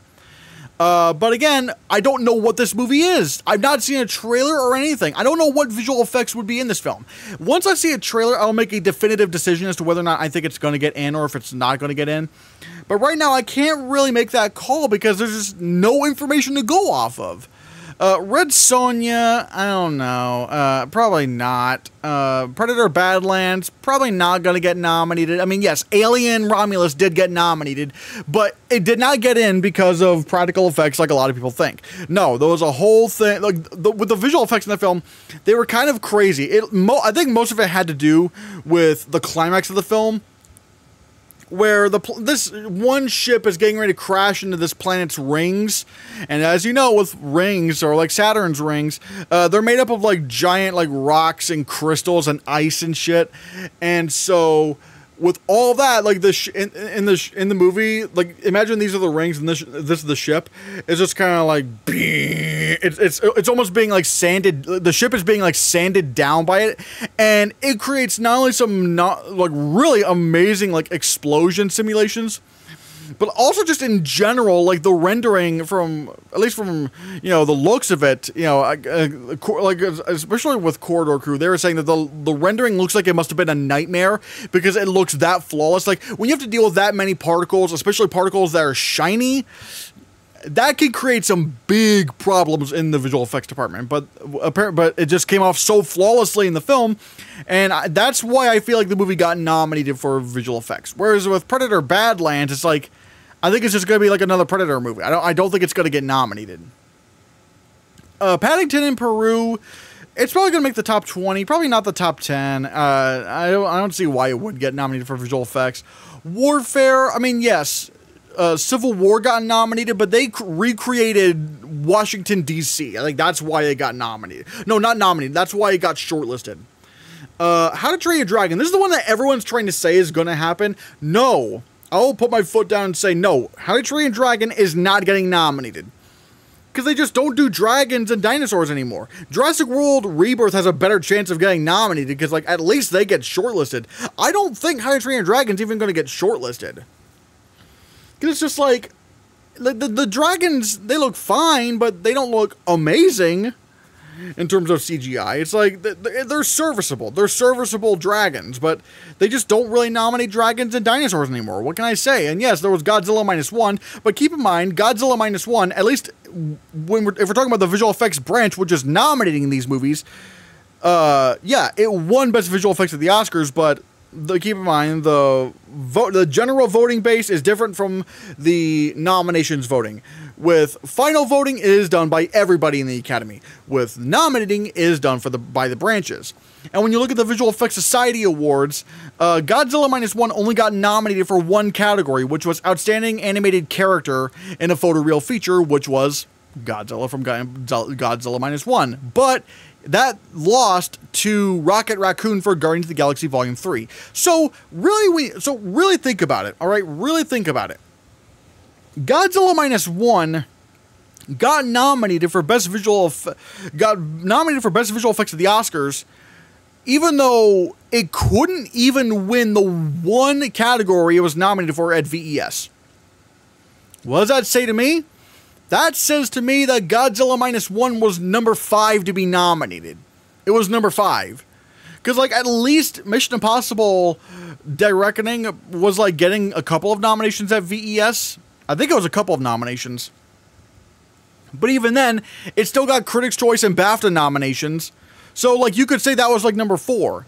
But again, I don't know what this movie is. I've not seen a trailer or anything. I don't know what visual effects would be in this film. Once I see a trailer, I'll make a definitive decision as to whether or not I think it's going to get in or if it's not going to get in. But right now, I can't really make that call because there's just no information to go off of. Red Sonja, I don't know. Probably not. Predator Badlands, probably not going to get nominated. I mean, yes, Alien Romulus did get nominated, but it did not get in because of practical effects like a lot of people think. No, there was a whole thing. Like with the visual effects in the film, they were kind of crazy. I think most of it had to do with the climax of the film, where this one ship is getting ready to crash into this planet's rings. And as you know, with rings, or like Saturn's rings, they're made up of like giant like rocks and crystals and ice and shit. And so with all that, like in the movie, like imagine these are the rings and this is the ship. It's just kind of like it's almost being like sanded. The ship is being like sanded down by it, and it creates not only some like really amazing like explosion simulations, but also just in general, like the rendering from, at least from, you know, the looks of it, you know, like especially with Corridor Crew, they were saying that the rendering looks like it must have been a nightmare because it looks that flawless. Like when you have to deal with that many particles, especially particles that are shiny, that can create some big problems in the visual effects department. But it just came off so flawlessly in the film, and that's why I feel like the movie got nominated for visual effects. Whereas with Predator Badlands, it's like, I think it's just going to be like another Predator movie. I don't think it's going to get nominated. Paddington in Peru, it's probably going to make the top 20, probably not the top 10. I don't see why it would get nominated for visual effects. Warfare, I mean, yes, Civil War got nominated, but they recreated Washington, D.C. I think that's why it got nominated. No, not nominated. That's why it got shortlisted. How to Train Your Dragon. This is the one that everyone's trying to say is going to happen. No. I'll put my foot down and say no. How to Train Your Dragon is not getting nominated. Because they just don't do dragons and dinosaurs anymore. Jurassic World Rebirth has a better chance of getting nominated because, like, at least they get shortlisted. I don't think How to Train Your Dragon's even going to get shortlisted. Because it's just like, the dragons, they look fine, but they don't look amazing in terms of CGI. It's like, they're serviceable. They're serviceable dragons, but they just don't really nominate dragons and dinosaurs anymore. What can I say? And yes, there was Godzilla -1, but keep in mind, Godzilla -1, at least if we're talking about the visual effects branch, which is nominating these movies, yeah, it won Best Visual Effects at the Oscars, but keep in mind, the general voting base is different from the nominations voting. With final voting, it is done by everybody in the Academy. With nominating, it is done by the branches. And when you look at the Visual Effects Society Awards, Godzilla -1 only got nominated for one category, which was Outstanding Animated Character in a Photoreal Feature, which was Godzilla from Godzilla -1. But that lost to Rocket Raccoon for Guardians of the Galaxy Volume 3. So really think about it, all right? Really think about it. Godzilla -1 got nominated for Best Visual Effects at the Oscars, even though it couldn't even win the one category it was nominated for at VES. What does that say to me? That says to me that Godzilla -1 was number 5 to be nominated. It was number 5. Because, like, at least Mission Impossible Dead Reckoning was, like, getting a couple of nominations at VES. I think it was a couple of nominations. But even then, it still got Critics' Choice and BAFTA nominations. So, like, you could say that was, like, number 4.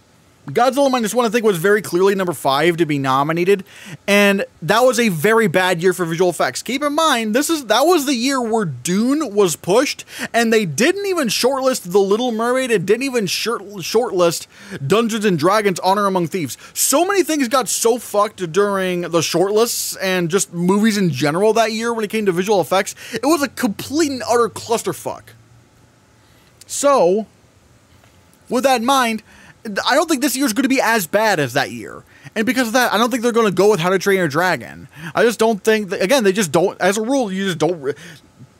Godzilla -1, I think, was very clearly number 5 to be nominated, and that was a very bad year for visual effects. Keep in mind, that was the year where Dune was pushed, and they didn't even shortlist The Little Mermaid, and didn't even shortlist Dungeons and Dragons: Honor Among Thieves. So many things got so fucked during the shortlists and just movies in general that year when it came to visual effects. It was a complete and utter clusterfuck. So, with that in mind, I don't think this year's going to be as bad as that year. And because of that, I don't think they're going to go with How to Train Your Dragon. I just don't think that, again, they just don't, as a rule, you just don't,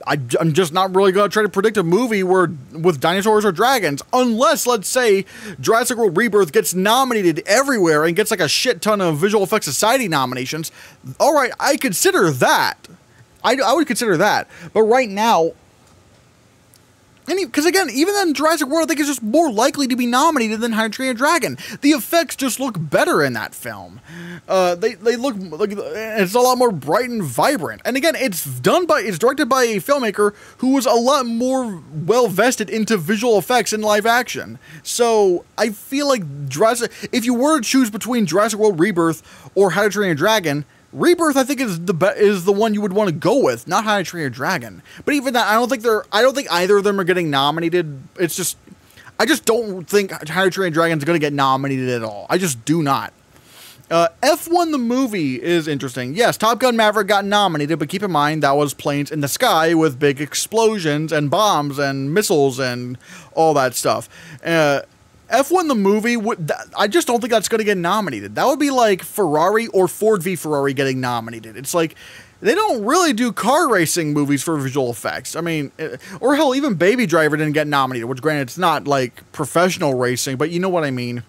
I'm just not really going to try to predict a movie with dinosaurs or dragons, unless, let's say, Jurassic World Rebirth gets nominated everywhere and gets like a shit ton of Visual Effects Society nominations. All right, I consider that. I would consider that. But right now, because again, even then, Jurassic World, I think, is just more likely to be nominated than How to Train Your Dragon. The effects just look better in that film. They look like it's a lot more bright and vibrant. And again, it's directed by a filmmaker who was a lot more well vested into visual effects in live action. So I feel like if you were to choose between Jurassic World Rebirth or How to Train Your Dragon, Rebirth, I think, is the one you would want to go with, not How to Train Your Dragon. But even that, I don't think either of them are getting nominated. It's just, I just don't think How to Train Your Dragon is going to get nominated at all. I just do not. F1 the movie is interesting. Yes, Top Gun Maverick got nominated, but keep in mind that was planes in the sky with big explosions and bombs and missiles and all that stuff. F1 the movie, I just don't think that's going to get nominated. That would be like Ferrari or Ford v Ferrari getting nominated. It's like, they don't really do car racing movies for visual effects. I mean, or hell, even Baby Driver didn't get nominated, which granted, it's not like professional racing, but you know what I mean.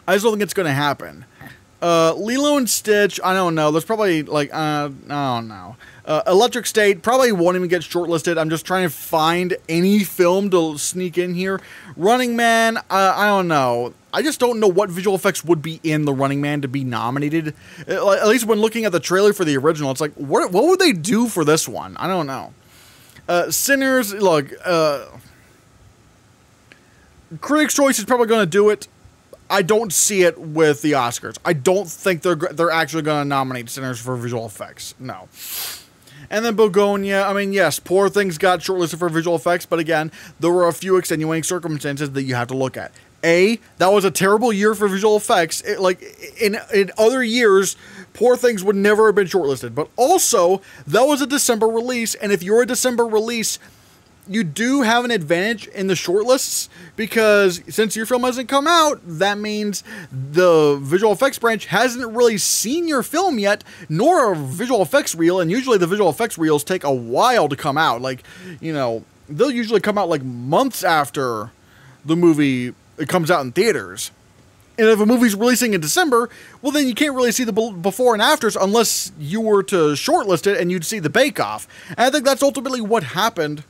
I just don't think it's going to happen. Lilo and Stitch, I don't know. There's probably like, I don't know. Electric State probably won't even get shortlisted. I'm just trying to find any film to sneak in here. Running Man, I don't know. I just don't know what visual effects would be in The Running Man to be nominated. At least when looking at the trailer for the original, it's like, what would they do for this one? I don't know. Sinners, look, Critics' Choice is probably going to do it. I don't see it with the Oscars. I don't think they're actually going to nominate Sinners for visual effects. No. And then Begonia, I mean, yes, Poor Things got shortlisted for visual effects, but again, there were a few extenuating circumstances that you have to look at. A, that was a terrible year for visual effects. Like, in other years, Poor Things would never have been shortlisted. But also, that was a December release, and if you're a December release, you do have an advantage in the shortlists, because since your film hasn't come out, that means the visual effects branch hasn't really seen your film yet, nor a visual effects reel, and usually the visual effects reels take a while to come out. Like, you know, they'll usually come out like months after the movie it comes out in theaters. And if a movie's releasing in December, well, then you can't really see the before and afters unless you were to shortlist it and you'd see the bake-off. And I think that's ultimately what happened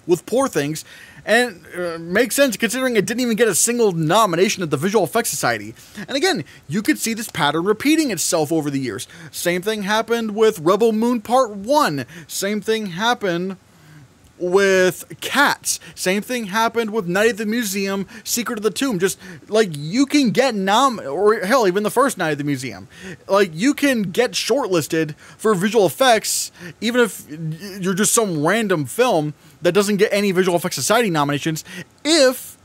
with Poor Things, and makes sense considering it didn't even get a single nomination at the Visual Effects Society. And again, you could see this pattern repeating itself over the years. Same thing happened with Rebel Moon Part 1. Same thing happened with Cats. Same thing happened with Night at the Museum, Secret of the Tomb. Just, like, you can get or hell, even the first Night at the Museum. Like, you can get shortlisted for visual effects, even if you're just some random film that doesn't get any Visual Effects Society nominations, if,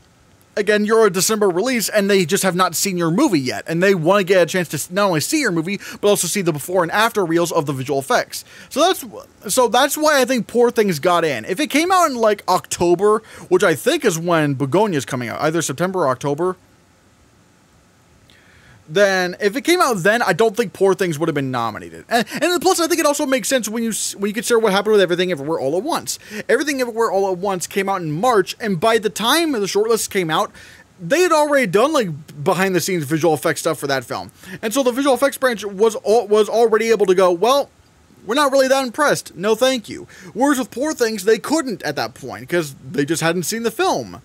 again, you're a December release and they just have not seen your movie yet, and they want to get a chance to not only see your movie, but also see the before and after reels of the visual effects. So that's why I think Poor Things got in. If it came out in, like, October, which I think is when Begonia is coming out, either September or October, then if it came out then, I don't think Poor Things would have been nominated. And plus, I think it also makes sense when you consider what happened with Everything Everywhere All at Once. Everything Everywhere All at Once came out in March, and by the time the shortlist came out, they had already done, like, behind-the-scenes visual effects stuff for that film. And so the visual effects branch was already able to go, well, we're not really that impressed. No, thank you. Whereas with Poor Things, they couldn't at that point, because they just hadn't seen the film.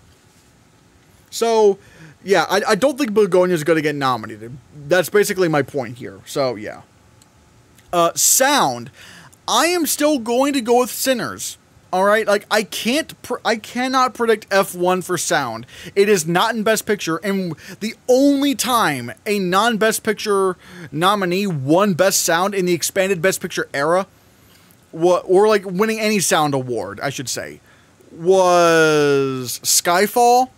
So, yeah, I don't think Begonia is going to get nominated. That's basically my point here. So, yeah. Sound. I am still going to go with Sinners. Alright? Like, I cannot predict F1 for sound. It is not in Best Picture, and the only time a non-Best Picture nominee won Best Sound in the expanded Best Picture era, or, like, winning any sound award, I should say, was Skyfall.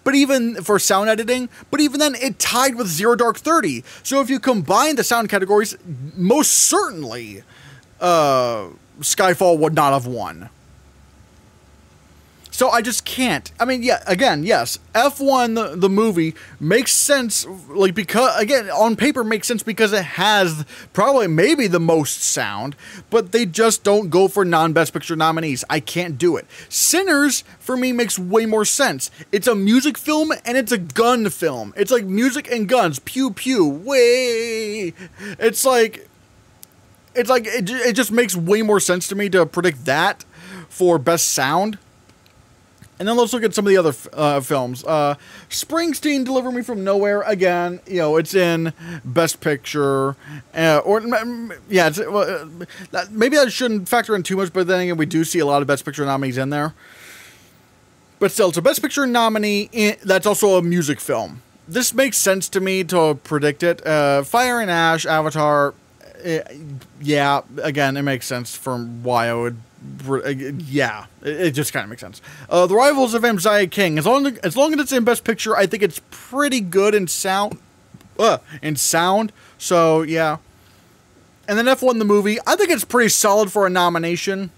But even for sound editing, but even then, it tied with Zero Dark 30. So if you combine the sound categories, most certainly, Skyfall would not have won. So I just can't. I mean, yeah, again, yes, F1, the movie, makes sense, like, because, again, on paper makes sense because it has probably maybe the most sound, but they just don't go for non-Best Picture nominees. I can't do it. Sinners, for me, makes way more sense. It's a music film, and it's a gun film. It's like music and guns. Pew, pew, way. It just makes way more sense to me to predict that for Best Sound. And then let's look at some of the other films. Springsteen, Deliver Me From Nowhere. Again, you know, it's in Best Picture. Maybe that shouldn't factor in too much, but then again, we do see a lot of Best Picture nominees in there. But still, it's a Best Picture nominee that's also a music film. This makes sense to me to predict it. Fire and Ash, Avatar. Yeah, again, it makes sense from why I would. Yeah, it just kind of makes sense. The Rivals of Messiah King. As long as it's in Best Picture, I think it's pretty good in sound. So yeah. And then F1 the movie. I think it's pretty solid for a nomination.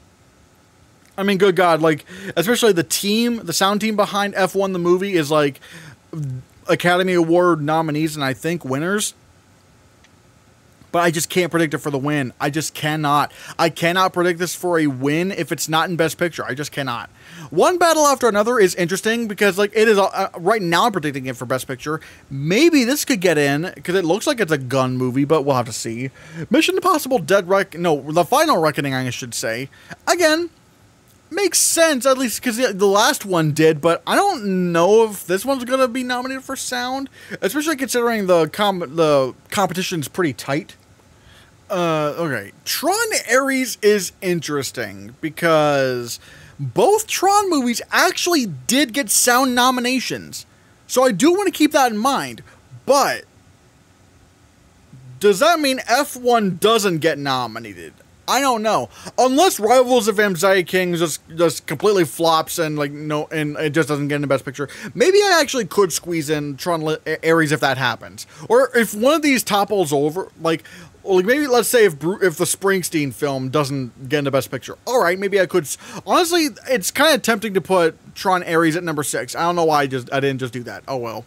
I mean, good God, like, especially the sound team behind F1 the movie is like Academy Award nominees and I think winners. But I just can't predict it for the win. I just cannot. I cannot predict this for a win if it's not in Best Picture. I just cannot. One battle after another is interesting because, like, it is right now I'm predicting it for Best Picture. Maybe this could get in because it looks like it's a gun movie, but we'll have to see. Mission Impossible: The Final Reckoning, I should say. Again, makes sense, at least because the last one did, but I don't know if this one's going to be nominated for sound, especially considering the competition's pretty tight. Okay. Tron Ares is interesting because both Tron movies actually did get sound nominations. So I do want to keep that in mind. But does that mean F1 doesn't get nominated? I don't know. Unless Rivals of Amzaya King just completely flops and and it just doesn't get in the Best Picture. Maybe I actually could squeeze in Tron Ares if that happens. Or if one of these topples over, like maybe let's say if the Springsteen film doesn't get in the Best Picture. All right, maybe I could. Honestly, it's kind of tempting to put Tron Ares at number 6. I don't know why I didn't just do that. Oh well.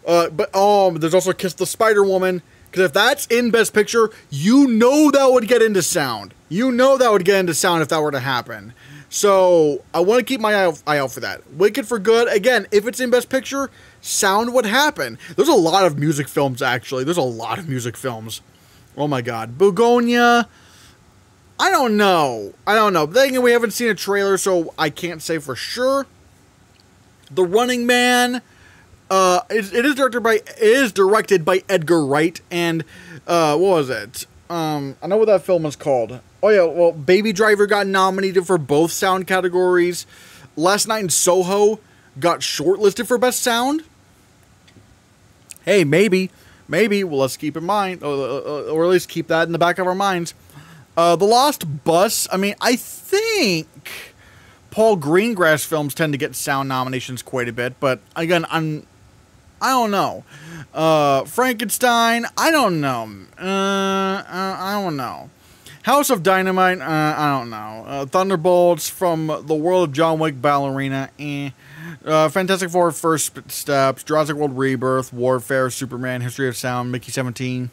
But there's also Kiss the Spider Woman. Because if that's in Best Picture, you know that would get into sound. You know that would get into sound if that were to happen. So I want to keep my eye out for that. Wicked for Good, again, if it's in Best Picture, sound would happen. There's a lot of music films, actually. There's a lot of music films. Oh my God. Begonia, I don't know. But then again, we haven't seen a trailer, so I can't say for sure. The Running Man. It is directed by Edgar Wright, and what was it? I know what that film is called. Oh yeah, well, Baby Driver got nominated for both sound categories. Last Night in Soho got shortlisted for Best Sound. Hey, maybe. Well, let's keep in mind, or at least keep that in the back of our minds. The Lost Bus. I mean, I think Paul Greengrass films tend to get sound nominations quite a bit, but again, I don't know. Frankenstein, I don't know. I don't know. House of Dynamite, I don't know. Thunderbolts, From the World of John Wick, Ballerina, Fantastic Four, First Steps, Jurassic World Rebirth, Warfare, Superman, History of Sound, Mickey 17.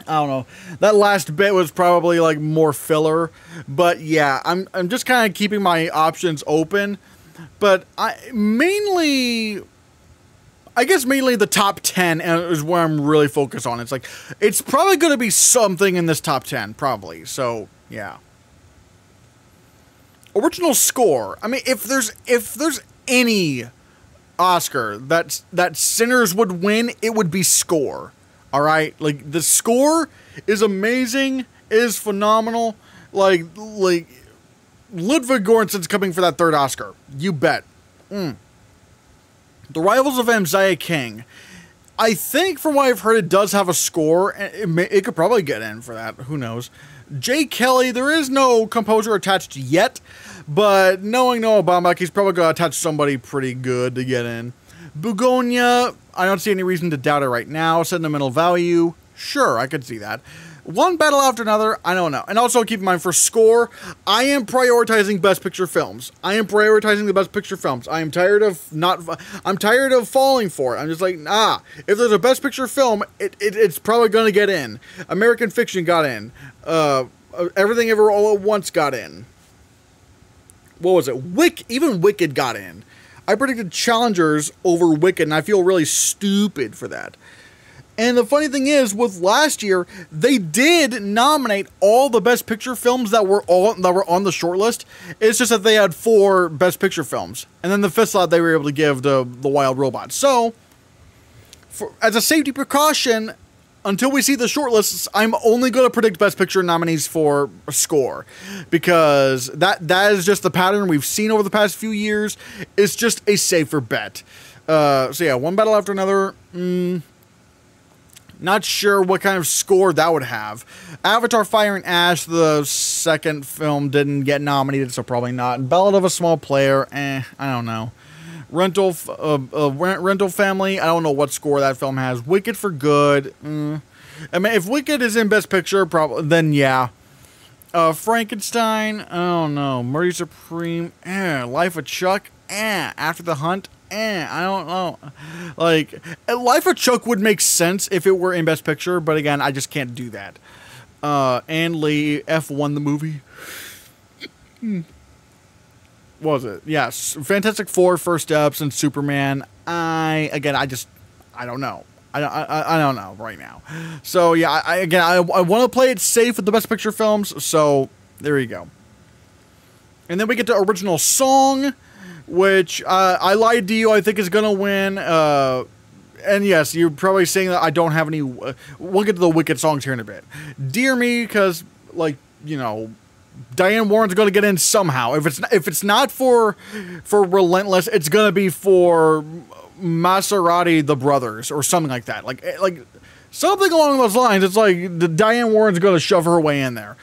I don't know. That last bit was probably like more filler, but yeah, I'm just kind of keeping my options open. But mainly the top 10 is where I'm really focused on. It's probably going to be something in this top 10, probably. So, yeah. Original score. I mean, if there's any Oscar that Sinners would win, it would be score. All right? Like, the score is amazing, is phenomenal. Like Ludwig Göransson's coming for that 3rd Oscar. You bet. The Rivals of Amzaya King. I think, from what I've heard, it does have a score. It could probably get in for that. Who knows? Jay Kelly, there is no composer attached yet, but knowing Noah Baumbach, he's probably going to attach somebody pretty good to get in. Begonia, I don't see any reason to doubt it right now. Sentimental Value, sure, I could see that. One battle after another, I don't know. And also keep in mind, for score, I am prioritizing Best Picture films. I am prioritizing the Best Picture films. I'm tired of falling for it. I'm just like, if there's a Best Picture film, it's probably going to get in. American Fiction got in. Everything Ever All at Once got in. What was it? Even Wicked got in. I predicted Challengers over Wicked, and I feel really stupid for that. And the funny thing is, with last year, they did nominate all the Best Picture films that were on the shortlist. It's just that they had 4 Best Picture films, and then the 5th slot they were able to give to The Wild Robot. So, as a safety precaution, until we see the shortlists, I'm only going to predict Best Picture nominees for score, because that is just the pattern we've seen over the past few years. It's just a safer bet. So yeah, one battle after another. Not sure what kind of score that would have. Avatar Fire and Ash, the 2nd film, didn't get nominated, so probably not. Ballad of a Small Player, I don't know. Rental Family, I don't know what score that film has. Wicked for Good, I mean, if Wicked is in Best Picture, then yeah. Frankenstein, I don't know. Murray Supreme, Life of Chuck, After the Hunt, I don't know. Like, Life of Chuck would make sense if it were in Best Picture, but again, I just can't do that. Ann Lee, F1 the movie. What was it? Yes, Fantastic Four, First Steps, and Superman. I don't know. I don't know right now. So yeah, I want to play it safe with the Best Picture films. So there you go. And then we get to original song, which I Lied to You, I think is gonna win. And yes, you're probably saying that I don't have any. We'll get to the Wicked songs here in a bit. Dear Me, because like you know, Diane Warren's gonna get in somehow. If it's not for Relentless, it's gonna be for Maserati the Brothers or something like that. Like something along those lines. It's like the Diane Warren's gonna shove her way in there.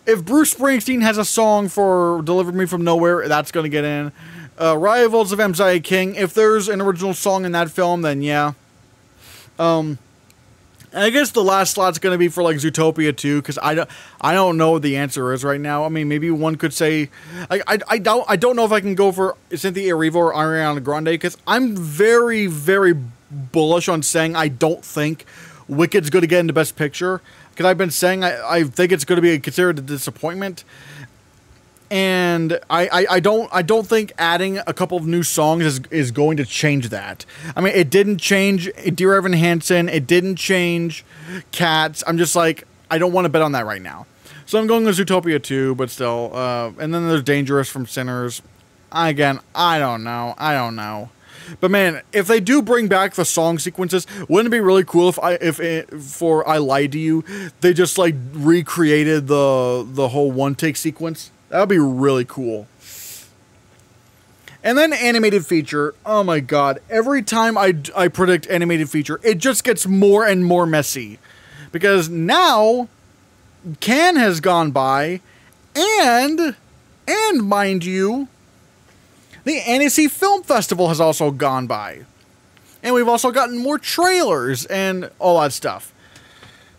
If Bruce Springsteen has a song for Deliver Me From Nowhere, that's gonna get in. Rivals of Mziah King. If there's an original song in that film, then yeah. I guess the last slot's gonna be for like Zootopia 2, because I don't know what the answer is right now. I mean, maybe one could say, I don't know if I can go for Cynthia Erivo or Ariana Grande, because I'm very, very bullish on saying I don't think Wicked's gonna get into Best Picture, because I've been saying I think it's gonna be considered a disappointment. And I don't think adding a couple of new songs is going to change that. I mean, it didn't change Dear Evan Hansen. It didn't change Cats. I'm just like, I don't want to bet on that right now. So I'm going with Zootopia 2, but still. And then there's Dangerous from Sinners. Again, I don't know. But man, if they do bring back the song sequences, wouldn't it be really cool if for I Lied to You, they just like recreated the whole one take sequence? That would be really cool. And then animated feature. Oh my god. Every time I predict animated feature, it just gets more and more messy. Because now, Cannes has gone by, and mind you, the Annecy Film Festival has also gone by. And we've also gotten more trailers and all that stuff.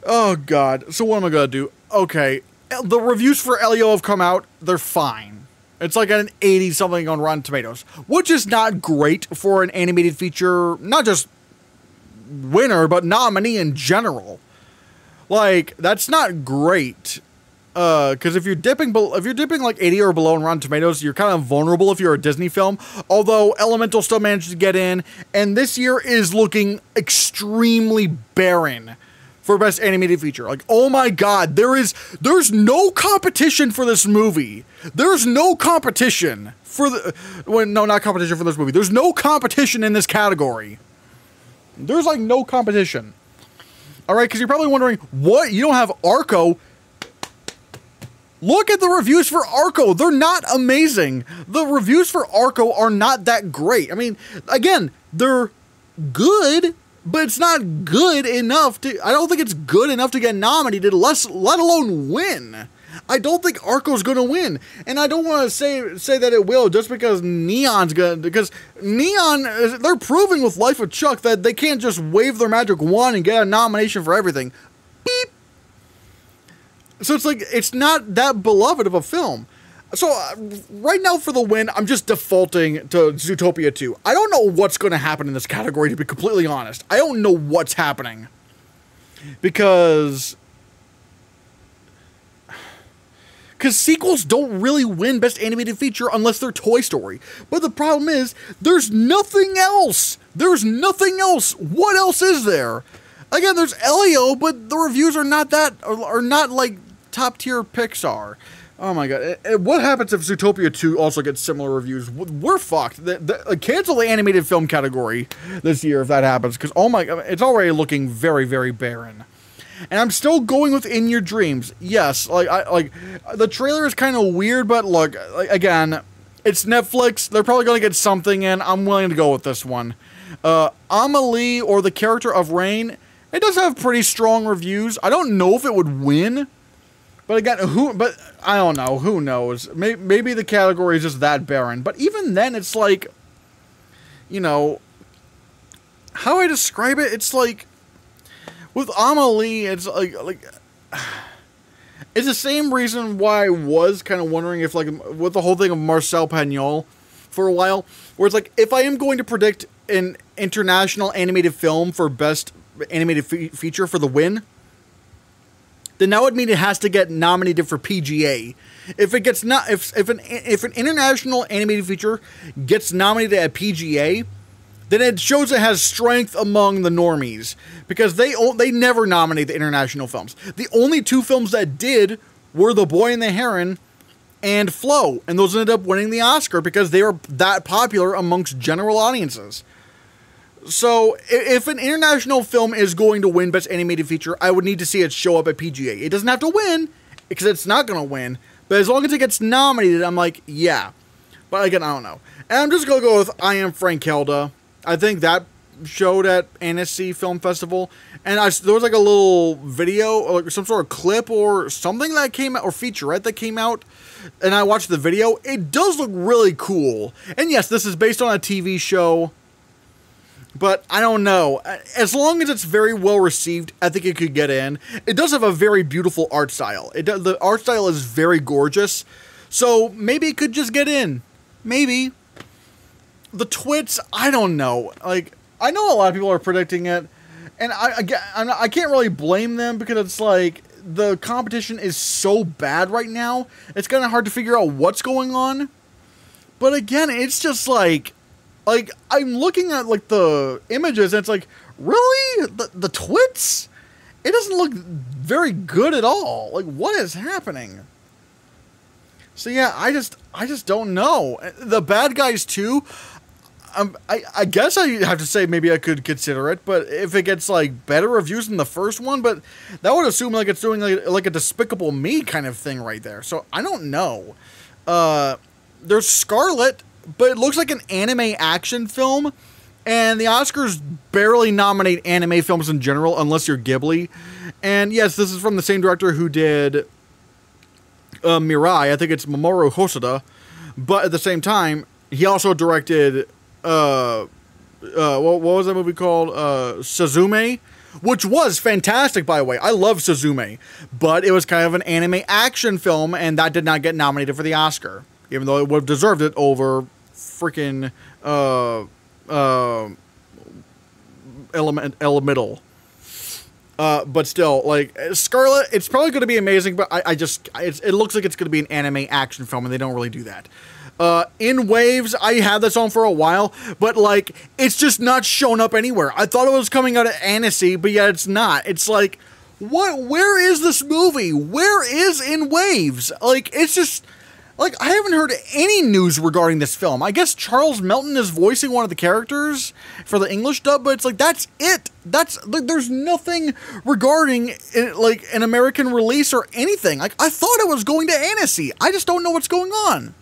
Oh god. So what am I going to do? Okay. The reviews for Elio have come out. They're fine. It's like at an 80-something on Rotten Tomatoes, which is not great for an animated feature, not just winner, but nominee in general. Like, that's not great. Because if you're dipping like 80 or below on Rotten Tomatoes, you're kind of vulnerable if you're a Disney film. Although Elemental still managed to get in, and this year is looking extremely barren for Best Animated Feature. Like, oh my god, there's no competition for this movie. There's no competition for not competition for this movie. There's no competition in this category. There's like no competition. All right, because you're probably wondering, what? You don't have Arco? Look at the reviews for Arco. They're not amazing. The reviews for Arco are not that great. I mean, again, they're good, but it's not good enough to... I don't think it's good enough to get nominated, let alone win. I don't think Arco's going to win. And I don't want to say that it will just because Neon's going to... Because Neon, they're proving with Life of Chuck that they can't just wave their magic wand and get a nomination for everything. Beep. So it's like, it's not that beloved of a film. So, right now for the win, I'm just defaulting to Zootopia 2. I don't know what's going to happen in this category, to be completely honest. I don't know what's happening. Because sequels don't really win Best Animated Feature unless they're Toy Story. But the problem is, there's nothing else. There's nothing else. What else is there? Again, there's Elio, but the reviews are not like top tier Pixar. Oh my god. What happens if Zootopia 2 also gets similar reviews? We're fucked. Cancel the animated film category this year if that happens, because oh my god, it's already looking very, very barren. And I'm still going with In Your Dreams. Yes, like the trailer is kind of weird, but look, again, it's Netflix. They're probably going to get something in. I'm willing to go with this one. Amelie, or The Character of Rain, it does have pretty strong reviews. I don't know if it would win. But again, I don't know. Who knows? Maybe the category is just that barren. But even then, it's like, you know, how I describe it, it's like, with Amelie, it's like, It's the same reason why I was kind of wondering if, like, with the whole thing of Marcel Pagnol for a while, where it's like, if I am going to predict an international animated film for best animated feature for the win, then that would mean it has to get nominated for PGA. If it gets not, if an international animated feature gets nominated at PGA, then it shows it has strength among the normies, because they never nominate the international films. The only two films that did were The Boy and the Heron and Flow, and those ended up winning the Oscar because they were that popular amongst general audiences. So if an international film is going to win Best Animated Feature, I would need to see it show up at PGA. It doesn't have to win, because it's not going to win, but as long as it gets nominated, I'm like, yeah. But again, I don't know. And I'm just going to go with I Am Frankelda. I think that showed at Annecy Film Festival, and there was like a little video, or like some sort of clip or something that came out, or featurette that came out, and I watched the video. It does look really cool. And yes, this is based on a TV show, but I don't know. As long as it's very well received, I think it could get in. It does have a very beautiful art style. The art style is very gorgeous, so maybe it could just get in. Maybe. The Twits, I don't know. Like, I know a lot of people are predicting it, and I can't really blame them, because it's like, the competition is so bad right now, it's kind of hard to figure out what's going on. But again, it's just like I'm looking at, like, the images, and it's like, really? The Twits? It doesn't look very good at all. Like, what is happening? So yeah, I just don't know. The Bad Guys 2, I guess I have to say maybe I could consider it, but if it gets, like, better reviews than the first one, but that would assume, like, it's doing, like a Despicable Me kind of thing right there. So I don't know. There's Scarlet, but it looks like an anime action film, and the Oscars barely nominate anime films in general, unless you're Ghibli. And yes, this is from the same director who did Mirai. I think it's Mamoru Hosoda, but at the same time, he also directed what was that movie called? Suzume, which was fantastic, by the way. I love Suzume, but it was kind of an anime action film, and that did not get nominated for the Oscar, even though it would have deserved it over freaking Elemental. But still, like, Scarlet, it's probably going to be amazing, but it looks like it's going to be an anime action film, and they don't really do that. In Waves, I had this on for a while, but, like, it's just not shown up anywhere. I thought it was coming out at Annecy, but yet it's not. It's like, what? Where is this movie? Where is In Waves? Like, it's just, like, I haven't heard any news regarding this film. I guess Charles Melton is voicing one of the characters for the English dub, but it's like, that's it. There's nothing regarding, like, an American release or anything. Like, I thought it was going to Annecy. I just don't know what's going on.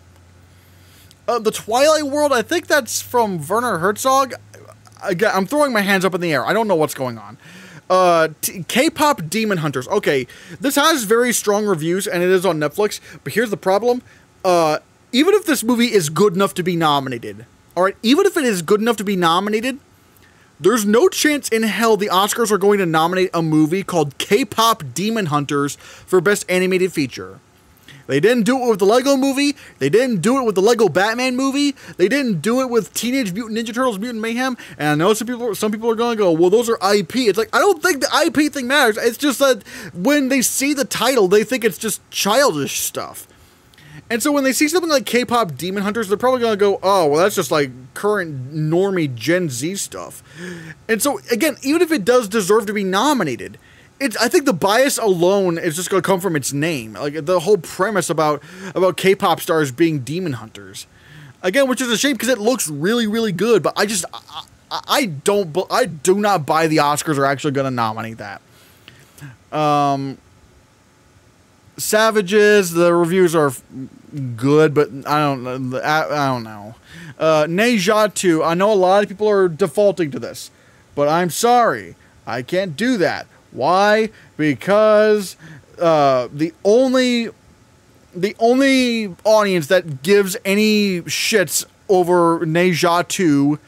The Twilight World, I think that's from Werner Herzog. Again, I'm throwing my hands up in the air. I don't know what's going on. K-pop Demon Hunters. Okay, this has very strong reviews, and it is on Netflix, but here's the problem. Even if this movie is good enough to be nominated, alright, even if it is good enough to be nominated, there's no chance in hell the Oscars are going to nominate a movie called K-pop Demon Hunters for Best Animated Feature. They didn't do it with the Lego Movie. They didn't do it with the Lego Batman movie. They didn't do it with Teenage Mutant Ninja Turtles Mutant Mayhem. And I know some people are going to go, well, those are IP. It's like, I don't think the IP thing matters. It's just that when they see the title, they think it's just childish stuff. And so when they see something like K-pop Demon Hunters, they're probably going to go, oh, well, that's just like current normie Gen Z stuff. And so, again, even if it does deserve to be nominated, I think the bias alone is just going to come from its name. Like, the whole premise about K-pop stars being demon hunters. Again, which is a shame because it looks really, really good, but I do not buy the Oscars are actually going to nominate that. Savages, the reviews are good, but I don't know. Neja 2, I know a lot of people are defaulting to this, but I'm sorry. I can't do that. Why? Because the only audience that gives any shits over Neja 2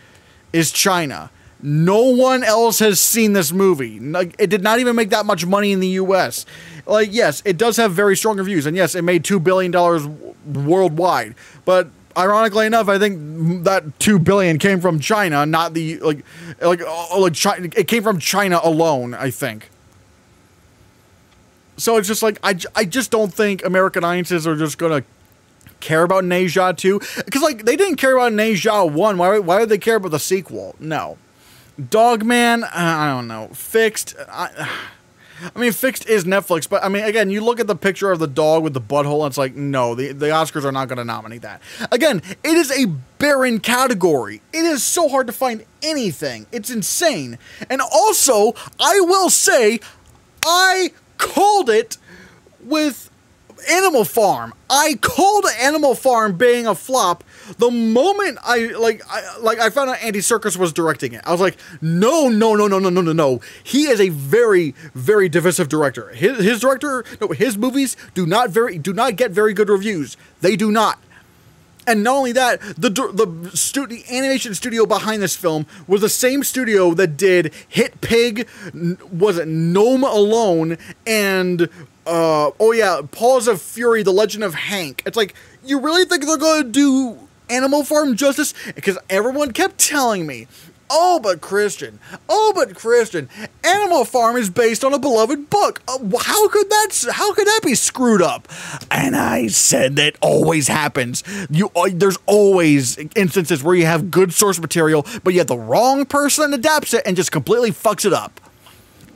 is China. No one else has seen this movie. It did not even make that much money in the US. like, yes, it does have very strong reviews, and yes, it made $2 billion worldwide, but ironically enough, I think that $2 billion came from China, not the, like China, it came from China alone, I think. So it's just like, I just don't think American audiences are just gonna care about Ne Zha 2, because, like, they didn't care about Ne Zha 1, why would they care about the sequel? No. Dogman, I don't know. Fixed, I mean, Fixed is Netflix, but, I mean, again, you look at the picture of the dog with the butthole, and it's like, no, the Oscars are not going to nominate that. Again, it is a barren category. It is so hard to find anything. It's insane. And also, I will say, I called it with Animal Farm. I called Animal Farm being a flop the moment I found out Andy Serkis was directing it. I was like, no. He is a very, very divisive director. His movies do not get very good reviews. They do not. And not only that, the animation studio behind this film was the same studio that did Hit Pig, was it Gnome Alone, and oh yeah, Paws of Fury, The Legend of Hank. It's like, you really think they're going to do Animal Farm justice? Because everyone kept telling me, oh, but Christian, Animal Farm is based on a beloved book. How could that be screwed up? And I said that always happens. There's always instances where you have good source material, but you have the wrong person adapts it and just completely fucks it up.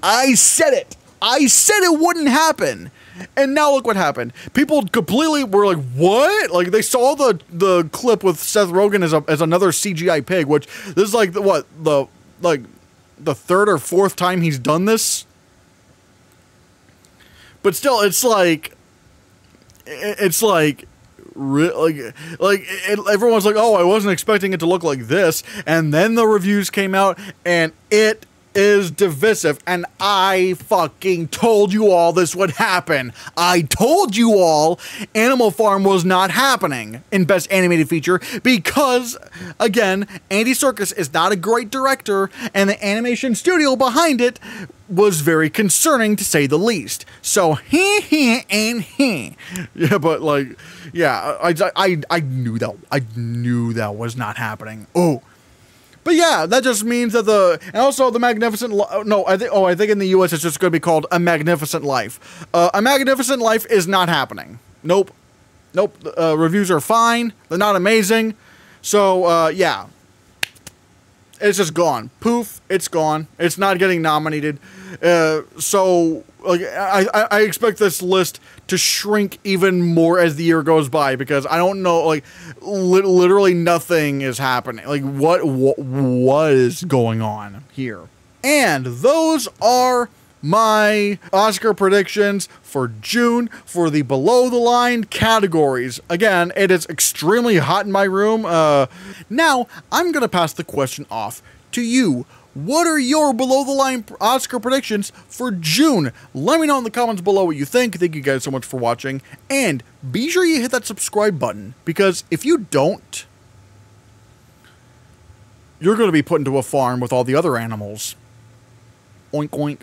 I said it. I said it wouldn't happen. And now look what happened. People completely were like, what? Like, they saw the clip with Seth Rogen as another CGI pig, which this is like the third or fourth time he's done this. But still, everyone's like, oh, I wasn't expecting it to look like this. And then the reviews came out, and it is divisive, and I fucking told you all this would happen. I told you all Animal Farm was not happening in Best Animated Feature because, again, Andy Serkis is not a great director, and the animation studio behind it was very concerning, to say the least. So, yeah, but, like, yeah, I knew that was not happening. Oh. But yeah, that just means that and also the Magnificent, I think in the US it's just going to be called A Magnificent Life. A Magnificent Life is not happening. Nope. Reviews are fine. They're not amazing. So, yeah. It's just gone. Poof, it's gone. It's not getting nominated. So, like, I expect this list to shrink even more as the year goes by, because I don't know, like, literally nothing is happening. Like, what is going on here? And those are my Oscar predictions for June for the below the line categories. Again, it is extremely hot in my room. Now, I'm going to pass the question off to you. What are your below-the-line Oscar predictions for June? Let me know in the comments below what you think. Thank you guys so much for watching. And be sure you hit that subscribe button, because if you don't, you're going to be put into a farm with all the other animals. Oink, oink.